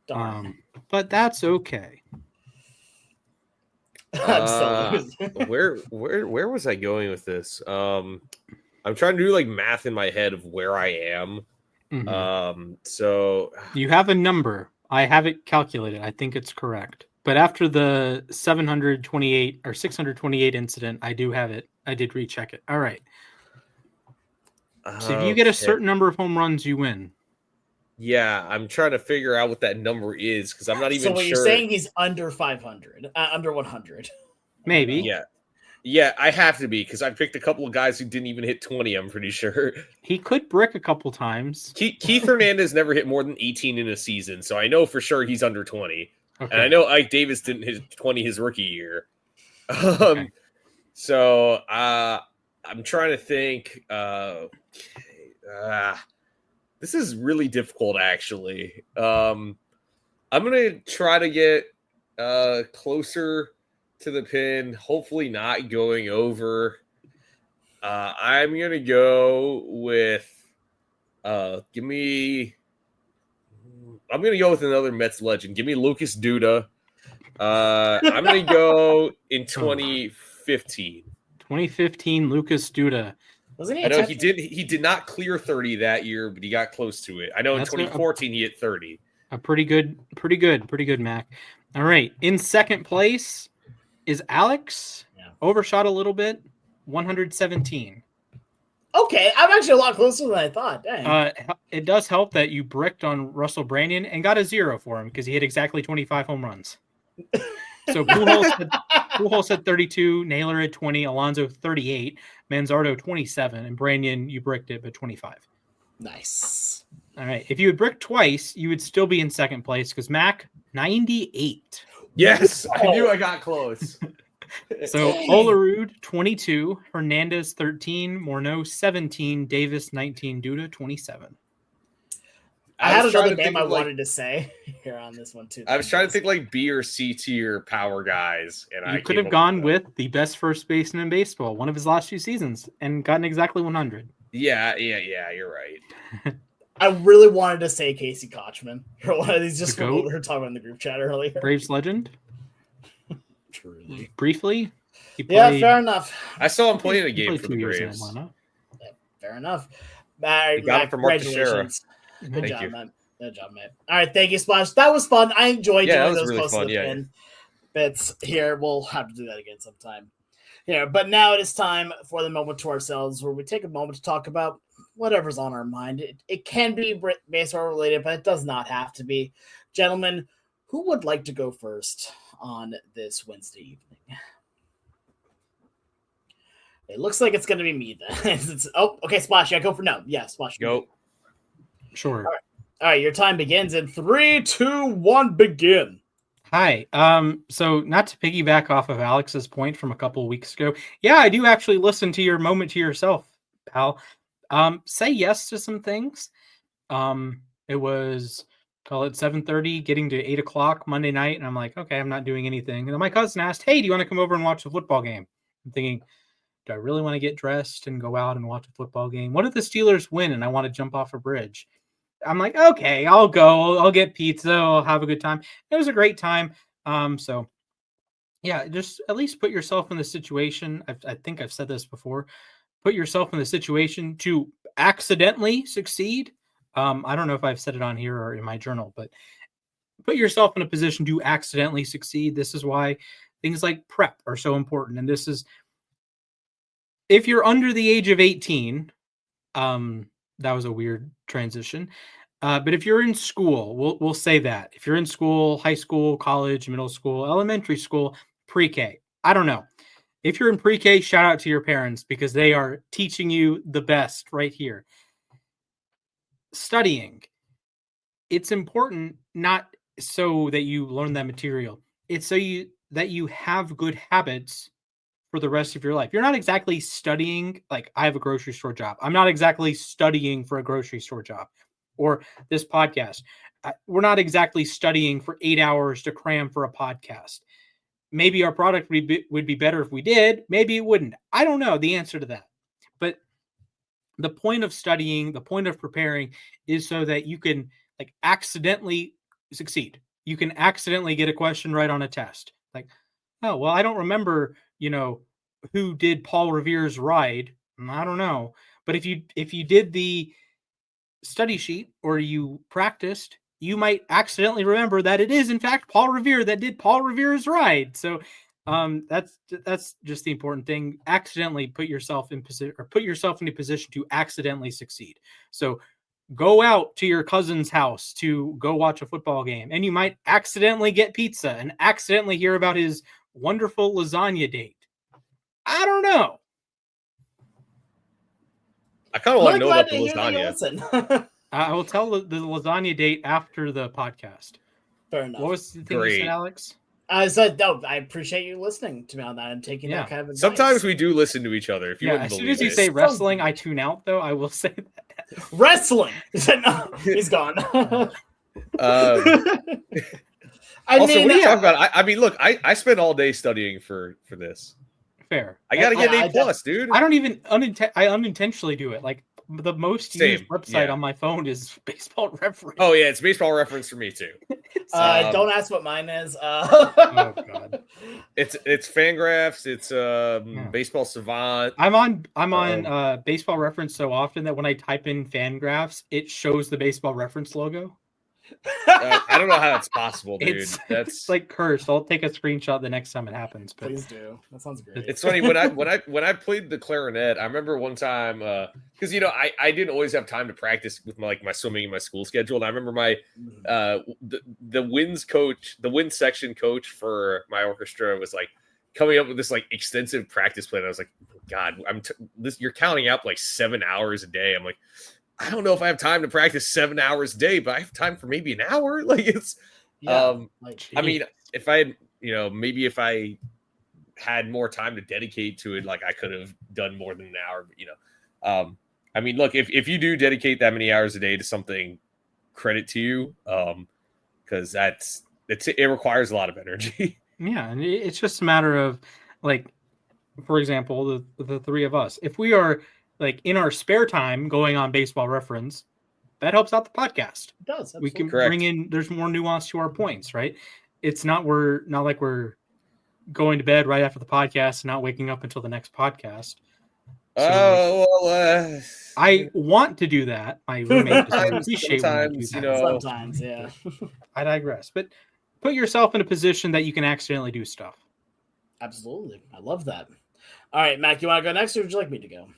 But that's okay. I'm still losing. Where was I going with this? I'm trying to do like math in my head of where I am. Mm-hmm. So you have a number. I have it calculated. I think it's correct. But after the 728 or 628 incident, I do have it. I did recheck it. All right. So if you get a certain number of home runs, you win. Yeah, I'm trying to figure out what that number is because I'm not even sure. So what you're saying, he's under 500, under 100. Maybe. Yeah, I have to be because I picked a couple of guys who didn't even hit 20, I'm pretty sure. He could brick a couple times. Keith Hernandez never hit more than 18 in a season, so I know for sure he's under 20. Okay. And I know Ike Davis didn't hit 20 his rookie year. Okay. So I'm trying to think. This is really difficult, actually. I'm going to try to get closer to the pin, hopefully not going over. I'm going to go with I'm going to go with another Mets legend. Give me Lucas Duda. I'm going to go in 2015. 2015, Lucas Duda. Wasn't he? I know he did not clear 30 that year, but he got close to it. I know in 2014 he hit 30. Pretty good, Mac. All right. In second place is Alex. Yeah. Overshot a little bit. 117. Okay, I'm actually a lot closer than I thought. Dang. It does help that you bricked on Russell Brandon and got a 0 for him because he hit exactly 25 home runs. So Pujols had 32, Naylor had 20, Alonso 38, Manzardo 27, and Brandon, you bricked it, but 25. Nice. All right. If you had bricked twice, you would still be in second place because Mac, 98. Yes, I knew I got close. So Olerud, 22, Hernandez, 13, Morneau, 17, Davis, 19, Duda, 27. I had another name I wanted to say here on this one, too. I was trying to think like B or C tier power guys. And you could have gone with the best first baseman in baseball, one of his last 2 seasons, and gotten exactly 100. Yeah, you're right. I really wanted to say Casey Kochman. He's just what we were talking about in the group chat earlier. Braves legend. Truly. Briefly. Yeah, fair enough. I saw him playing a game for the Braves. Yeah, fair enough. You got it from Mark Teixeira. Good job, man. All right, thank you, Splash. That was fun. I enjoyed doing those really close fun, to the pin bits here. We'll have to do that again sometime. Yeah, but now it is time for the moment to ourselves where we take a moment to talk about whatever's on our mind. It can be baseball related, but it does not have to be. Gentlemen, who would like to go first on this Wednesday evening? It looks like it's going to be me then. Okay, Splash. I go for no. Yeah, Splash. Go. Sure. All right, your time begins in 3, 2, 1, begin. Hi. So not to piggyback off of Alex's point from a couple of weeks ago. Yeah, I do actually listen to your moment to yourself, pal. Say yes to some things. It was, call it 7:30, getting to 8 o'clock Monday night. And I'm like, okay, I'm not doing anything. And then my cousin asked, hey, do you want to come over and watch a football game? I'm thinking, do I really want to get dressed and go out and watch a football game? What if the Steelers win and I want to jump off a bridge? I'm like, okay, I'll go. I'll get pizza. I'll have a good time. It was a great time. So, yeah, just at least put yourself in the situation. I think I've said this before. Put yourself in the situation to accidentally succeed. I don't know if I've said it on here or in my journal, but put yourself in a position to accidentally succeed. This is why things like prep are so important. And this is, if you're under the age of 18, that was a weird transition. But if you're in school, we'll say that. If you're in school, high school, college, middle school, elementary school, pre-K, I don't know. If you're in pre-K, shout out to your parents because they are teaching you the best right here. Studying. It's important not so that you learn that material. It's so that you have good habits for the rest of your life. You're not exactly studying, like I have a grocery store job. I'm not exactly studying for a grocery store job or this podcast. We're not exactly studying for 8 hours to cram for a podcast. Maybe our product would be better if we did. Maybe it wouldn't. I don't know the answer to that. But the point of studying, the point of preparing is so that you can like accidentally succeed. You can accidentally get a question right on a test. Like, oh, well, I don't remember, who did Paul Revere's Ride. I don't know. But if you did the study sheet or you practiced, you might accidentally remember that it is in fact Paul Revere that did Paul Revere's ride. So that's just the important thing. Accidentally put yourself in a position to accidentally succeed. So go out to your cousin's house to go watch a football game, and you might accidentally get pizza and accidentally hear about his wonderful lasagna date. I don't know. I kind of want to know about the lasagna. I will tell the lasagna date after the podcast. Fair enough. What was the thing you said, Alex? I said, no, I appreciate you listening to me on that and taking that kind of advice. Sometimes we do listen to each other. If you wouldn't as soon believe as you it. say wrestling, I tune out, though. I will say that. Wrestling! No, he's gone. Also, what are you talking about? I mean, look, I spent all day studying for this. Fair. I got to get an A+, dude. I don't even I unintentionally do it. Like, the most used website on my phone is Baseball Reference. Oh yeah, it's Baseball Reference for me too. Don't ask what mine is. Oh god, it's Fangraphs. It's Baseball Savant. I'm on Baseball Reference so often that when I type in Fangraphs, it shows the Baseball Reference logo. I don't know how that's possible, dude. It's like cursed. I'll take a screenshot the next time it happens. But please do. That sounds great. It's funny when I played the clarinet. I remember one time because I didn't always have time to practice with my swimming and my school schedule. And I remember my the winds coach, the wind section coach for my orchestra was like coming up with this like extensive practice plan. I was like, God, you're counting out like 7 hours a day. I'm like, I don't know if I have time to practice 7 hours a day, but I have time for maybe an hour. Like it's, I mean, if I had, maybe if I had more time to dedicate to it, like I could have done more than an hour, but I mean, look, if you do dedicate that many hours a day to something, credit to you. Cause it requires a lot of energy. Yeah. And it's just a matter of like, for example, the three of us, if we are like in our spare time going on Baseball Reference, that helps out the podcast. It does. We can bring in, there's more nuance to our points, right? It's not like we're going to bed right after the podcast and not waking up until the next podcast. So, I want to do that. My roommate doesn't appreciate when I do that. Sometimes, yeah. I digress. But put yourself in a position that you can accidentally do stuff. Absolutely. I love that. All right, Mac, you want to go next or would you like me to go?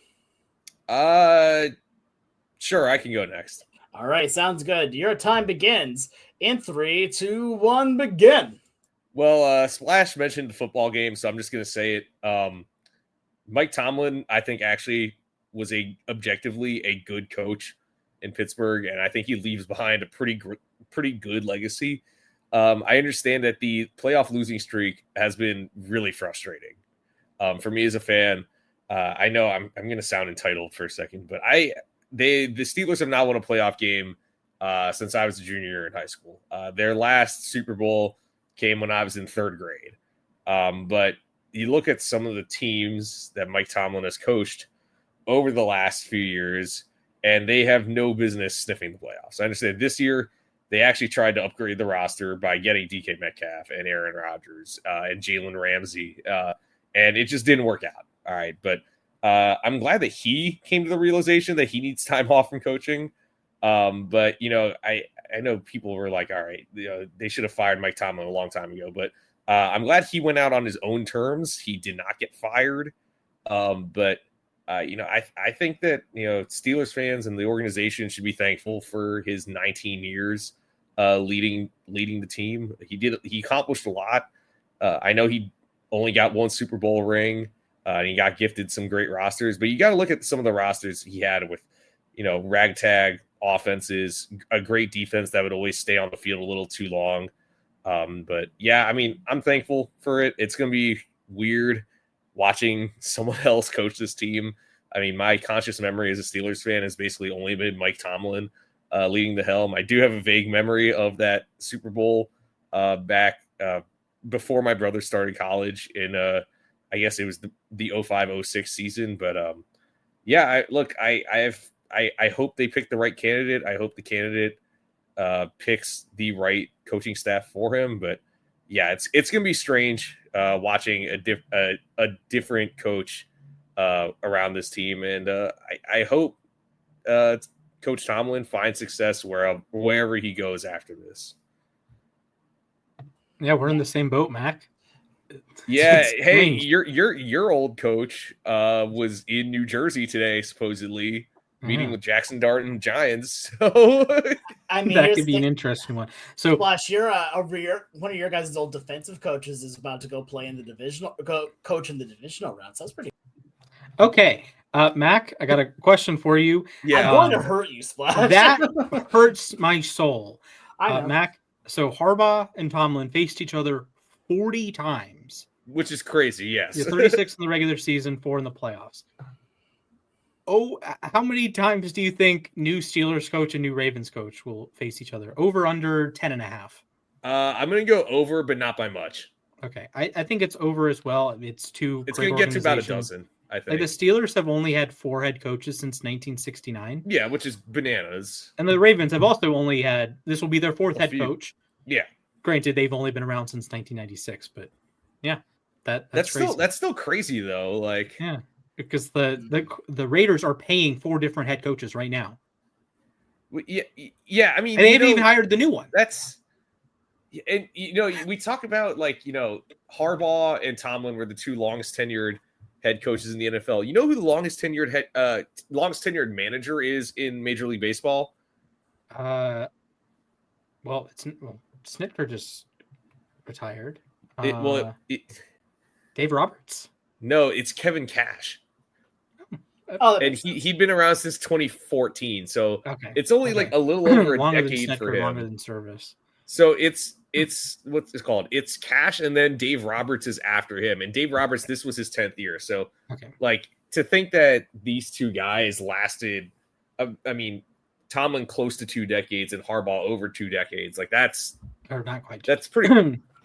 Sure, I can go next. All right, sounds good. Your time begins in 3, 2, 1, begin. Well, Splash mentioned the football game, so I'm just going to say it. Mike Tomlin, I think, actually was objectively a good coach in Pittsburgh, and I think he leaves behind a pretty good legacy. I understand that the playoff losing streak has been really frustrating for me as a fan. I know I'm going to sound entitled for a second, but the Steelers have not won a playoff game since I was a junior in high school. Their last Super Bowl came when I was in third grade. But you look at some of the teams that Mike Tomlin has coached over the last few years, and they have no business sniffing the playoffs. I understand this year they actually tried to upgrade the roster by getting DK Metcalf and Aaron Rodgers and Jalen Ramsey, and it just didn't work out. All right, but I'm glad that he came to the realization that he needs time off from coaching. But I know people were like, all right, they should have fired Mike Tomlin a long time ago. But I'm glad he went out on his own terms. He did not get fired. But I think that Steelers fans and the organization should be thankful for his 19 years leading the team. He accomplished a lot. I know he only got one Super Bowl ring. And he got gifted some great rosters, but you got to look at some of the rosters he had with, ragtag offenses, a great defense that would always stay on the field a little too long. But yeah, I mean, I'm thankful for it. It's going to be weird watching someone else coach this team. I mean, my conscious memory as a Steelers fan has basically only been Mike Tomlin leading the helm. I do have a vague memory of that Super Bowl back before my brother started college in I guess it was the 05-06 season, but I hope they pick the right candidate. I hope the candidate picks the right coaching staff for him. But yeah, it's gonna be strange watching a different coach around this team, and I hope Coach Tomlin find success wherever he goes after this. Yeah, we're in the same boat, Mac. Yeah, It's hey, strange. your old coach was in New Jersey today, supposedly meeting with Jackson Dart and Giants. So I mean, that could be an interesting one. So, Splash, one of your guys' old defensive coaches is about to go play in the coach in the divisional round. So that's pretty. okay, Mac, I got a question for you. yeah, I'm going to hurt you, Splash. That hurts my soul. I know. Mac, so Harbaugh and Tomlin faced each other 40 times. which is crazy. Yes, 36 in the regular season, 4 in the playoffs. Oh, how many times do you think new Steelers coach and new Ravens coach will face each other? Over, under 10.5? I'm going to go over, but not by much. Okay, I think it's over as well. It's two. It's going to get to about a dozen, I think. Like the Steelers have only had 4 head coaches since 1969. Yeah, which is bananas. And the Ravens have also only had, this will be their 4th head few. coach. Yeah. Granted, they've only been around since 1996, but yeah, that's crazy. Still crazy though. Like, yeah, because the Raiders are paying 4 different head coaches right now. Yeah. I mean, And they haven't even hired the new one. And we talk about Harbaugh and Tomlin were the 2 longest tenured head coaches in the NFL. You know who the longest tenured manager is in Major League Baseball? Snitker just retired. Dave Roberts? No, it's Kevin Cash. And he'd been around since 2014, so okay. It's only a little over a longer decade than for him. Longer than service. So it's what's it called? It's Cash, and then Dave Roberts is after him. And Dave Roberts, this was his 10th year. So to think that these 2 guys lasted, I mean, Tomlin close to 2 decades and Harbaugh over 2 decades, that's or not quite. That's pretty.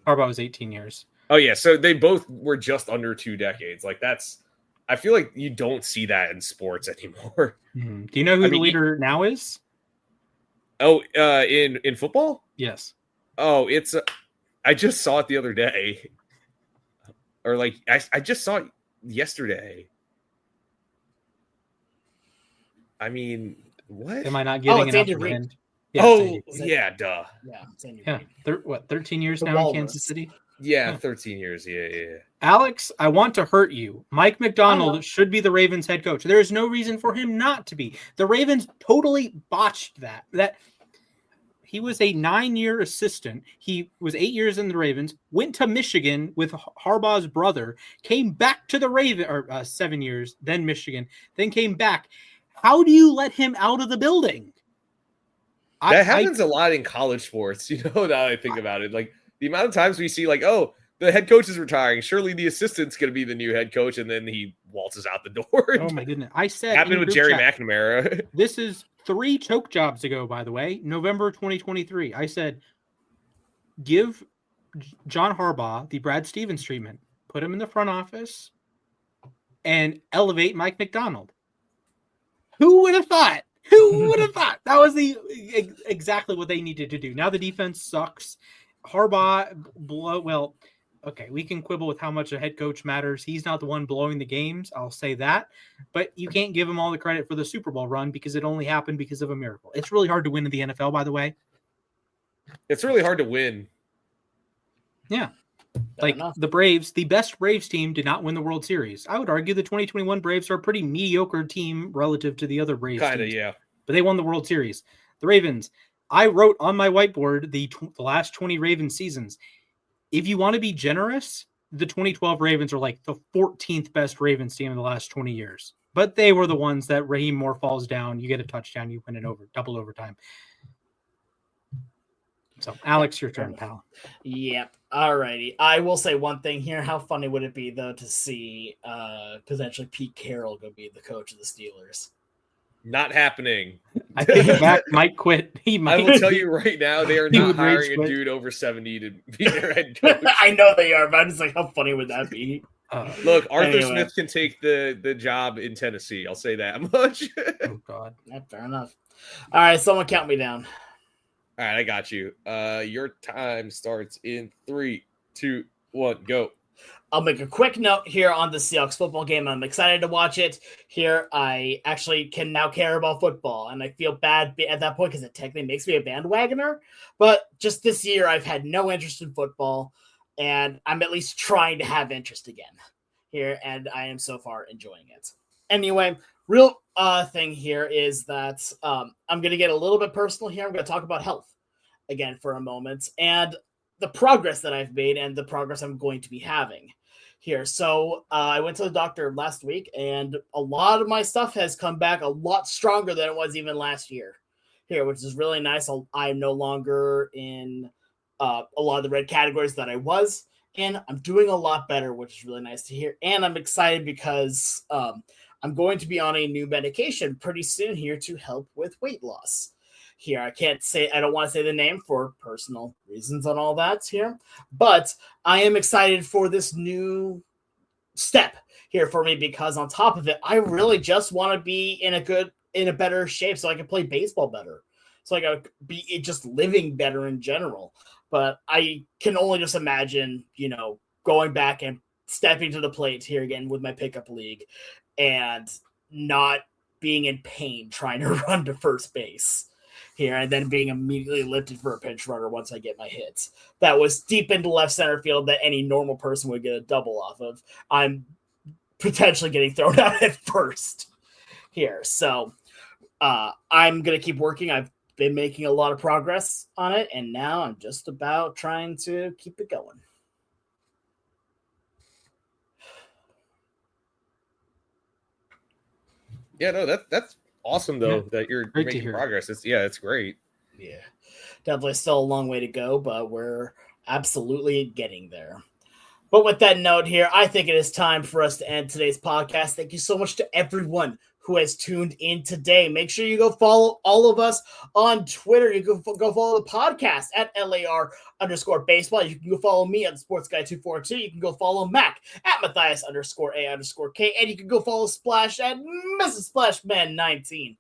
Harbaugh was 18 years. Oh yeah, so they both were just under 2 decades. I feel like you don't see that in sports anymore. Mm-hmm. Do you know who the leader now is? Oh, in football? Yes. Oh, it's I just saw it the other day. Or I just saw it yesterday. I mean, what? Am I not getting it's Andy Reid. end? Yeah, yeah, duh. Yeah, it's Andy Reid. 13 years now in Kansas City? Yeah, 13 years. Yeah. Alex, I want to hurt you. Mike McDonald should be the Ravens head coach. There is no reason for him not to be. The Ravens totally botched that. He was a 9-year assistant. He was 8 years in the Ravens, went to Michigan with Harbaugh's brother, came back to the Ravens, or 7 years, then Michigan, then came back. How do you let him out of the building? That happens a lot in college sports. Now I think about it. The amount of times we see the head coach is retiring. Surely the assistant's going to be the new head coach. And then he waltzes out the door. Oh my goodness. I said, happened with Jerry McNamara. This is 3 choke jobs ago, by the way, November 2023. I said, give John Harbaugh the Brad Stevens treatment, put him in the front office and elevate Mike McDonald. Who would have thought? Who would have thought? That was exactly what they needed to do. Now the defense sucks. Harbaugh, we can quibble with how much a head coach matters. He's not the one blowing the games. I'll say that. But you can't give him all the credit for the Super Bowl run because it only happened because of a miracle. It's really hard to win in the NFL, by the way. It's really hard to win. Yeah. The Braves, the best Braves team did not win the World Series. I would argue the 2021 Braves are a pretty mediocre team relative to the other Braves teams. Yeah. But they won the World Series. The Ravens, I wrote on my whiteboard the last 20 Ravens seasons. If you want to be generous, the 2012 Ravens are the 14th best Ravens team in the last 20 years. But they were the ones that Raheem Moore falls down, you get a touchdown, you win it double overtime. So, Alex, your turn, pal. Yep. All righty. I will say one thing here. How funny would it be, though, to see potentially Pete Carroll go be the coach of the Steelers? Not happening. I think Mac might quit. I will tell you right now, they are not hiring a dude over 70 to be their head coach. I know they are, but I'm just how funny would that be? Look, Arthur Smith can take the job in Tennessee. I'll say that much. Oh, God. Yeah, fair enough. All right, someone count me down. All right, I got you. Your time starts in 3, 2, 1, go. I'll make a quick note here on the Seahawks football game. I'm excited to watch it. Here, I actually can now care about football, and I feel bad at that point because it technically makes me a bandwagoner. But just this year, I've had no interest in football, and I'm at least trying to have interest again here, and I am so far enjoying it. Anyway, real thing here is that I'm going to get a little bit personal here. I'm going to talk about health again for a moment, and the progress that I've made and the progress I'm going to be having here. So I went to the doctor last week, and a lot of my stuff has come back a lot stronger than it was even last year here, which is really nice. I'm no longer in a lot of the red categories that I was in. I'm doing a lot better, which is really nice to hear. And I'm excited because I'm going to be on a new medication pretty soon here to help with weight loss. Here, I don't want to say the name for personal reasons and all that here, but I am excited for this new step here for me because on top of it, I really just want to be in a better shape so I can play baseball better. So I got to be just living better in general. But I can only just imagine, going back and stepping to the plate here again with my pickup league and not being in pain trying to run to first base here and then being immediately lifted for a pinch runner once I get my hits. That was deep into left center field that any normal person would get a double off of. I'm potentially getting thrown out at first here. So I'm going to keep working. I've been making a lot of progress on it, and now I'm just about trying to keep it going. Yeah, no, that's awesome though that you're Great making progress. It's great. Yeah, definitely still a long way to go, but we're absolutely getting there. But with that note here, I think it is time for us to end today's podcast. Thank you so much to everyone who has tuned in today. Make sure you go follow all of us on Twitter. You can go follow the podcast at LAR_baseball. You can go follow me at SportsGuy242. You can go follow Mac at Mathias_A_K. And you can go follow Splash at Mrs. Splashman19.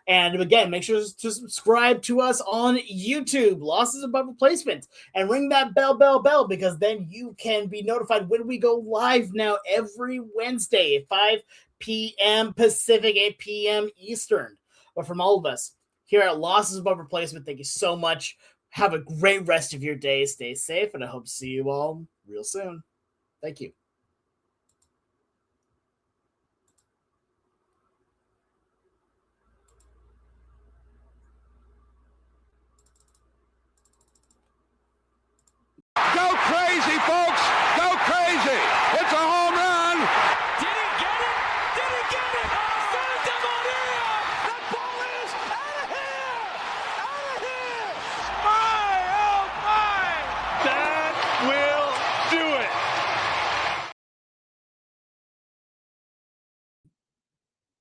And again, make sure to subscribe to us on YouTube, Losses Above Replacement, and ring that bell, because then you can be notified when we go live now every Wednesday at 5 p.m. Pacific, 8 p.m. Eastern. But from all of us here at Losses Above Replacement, thank you so much. Have a great rest of your day. Stay safe, and I hope to see you all real soon. Thank you.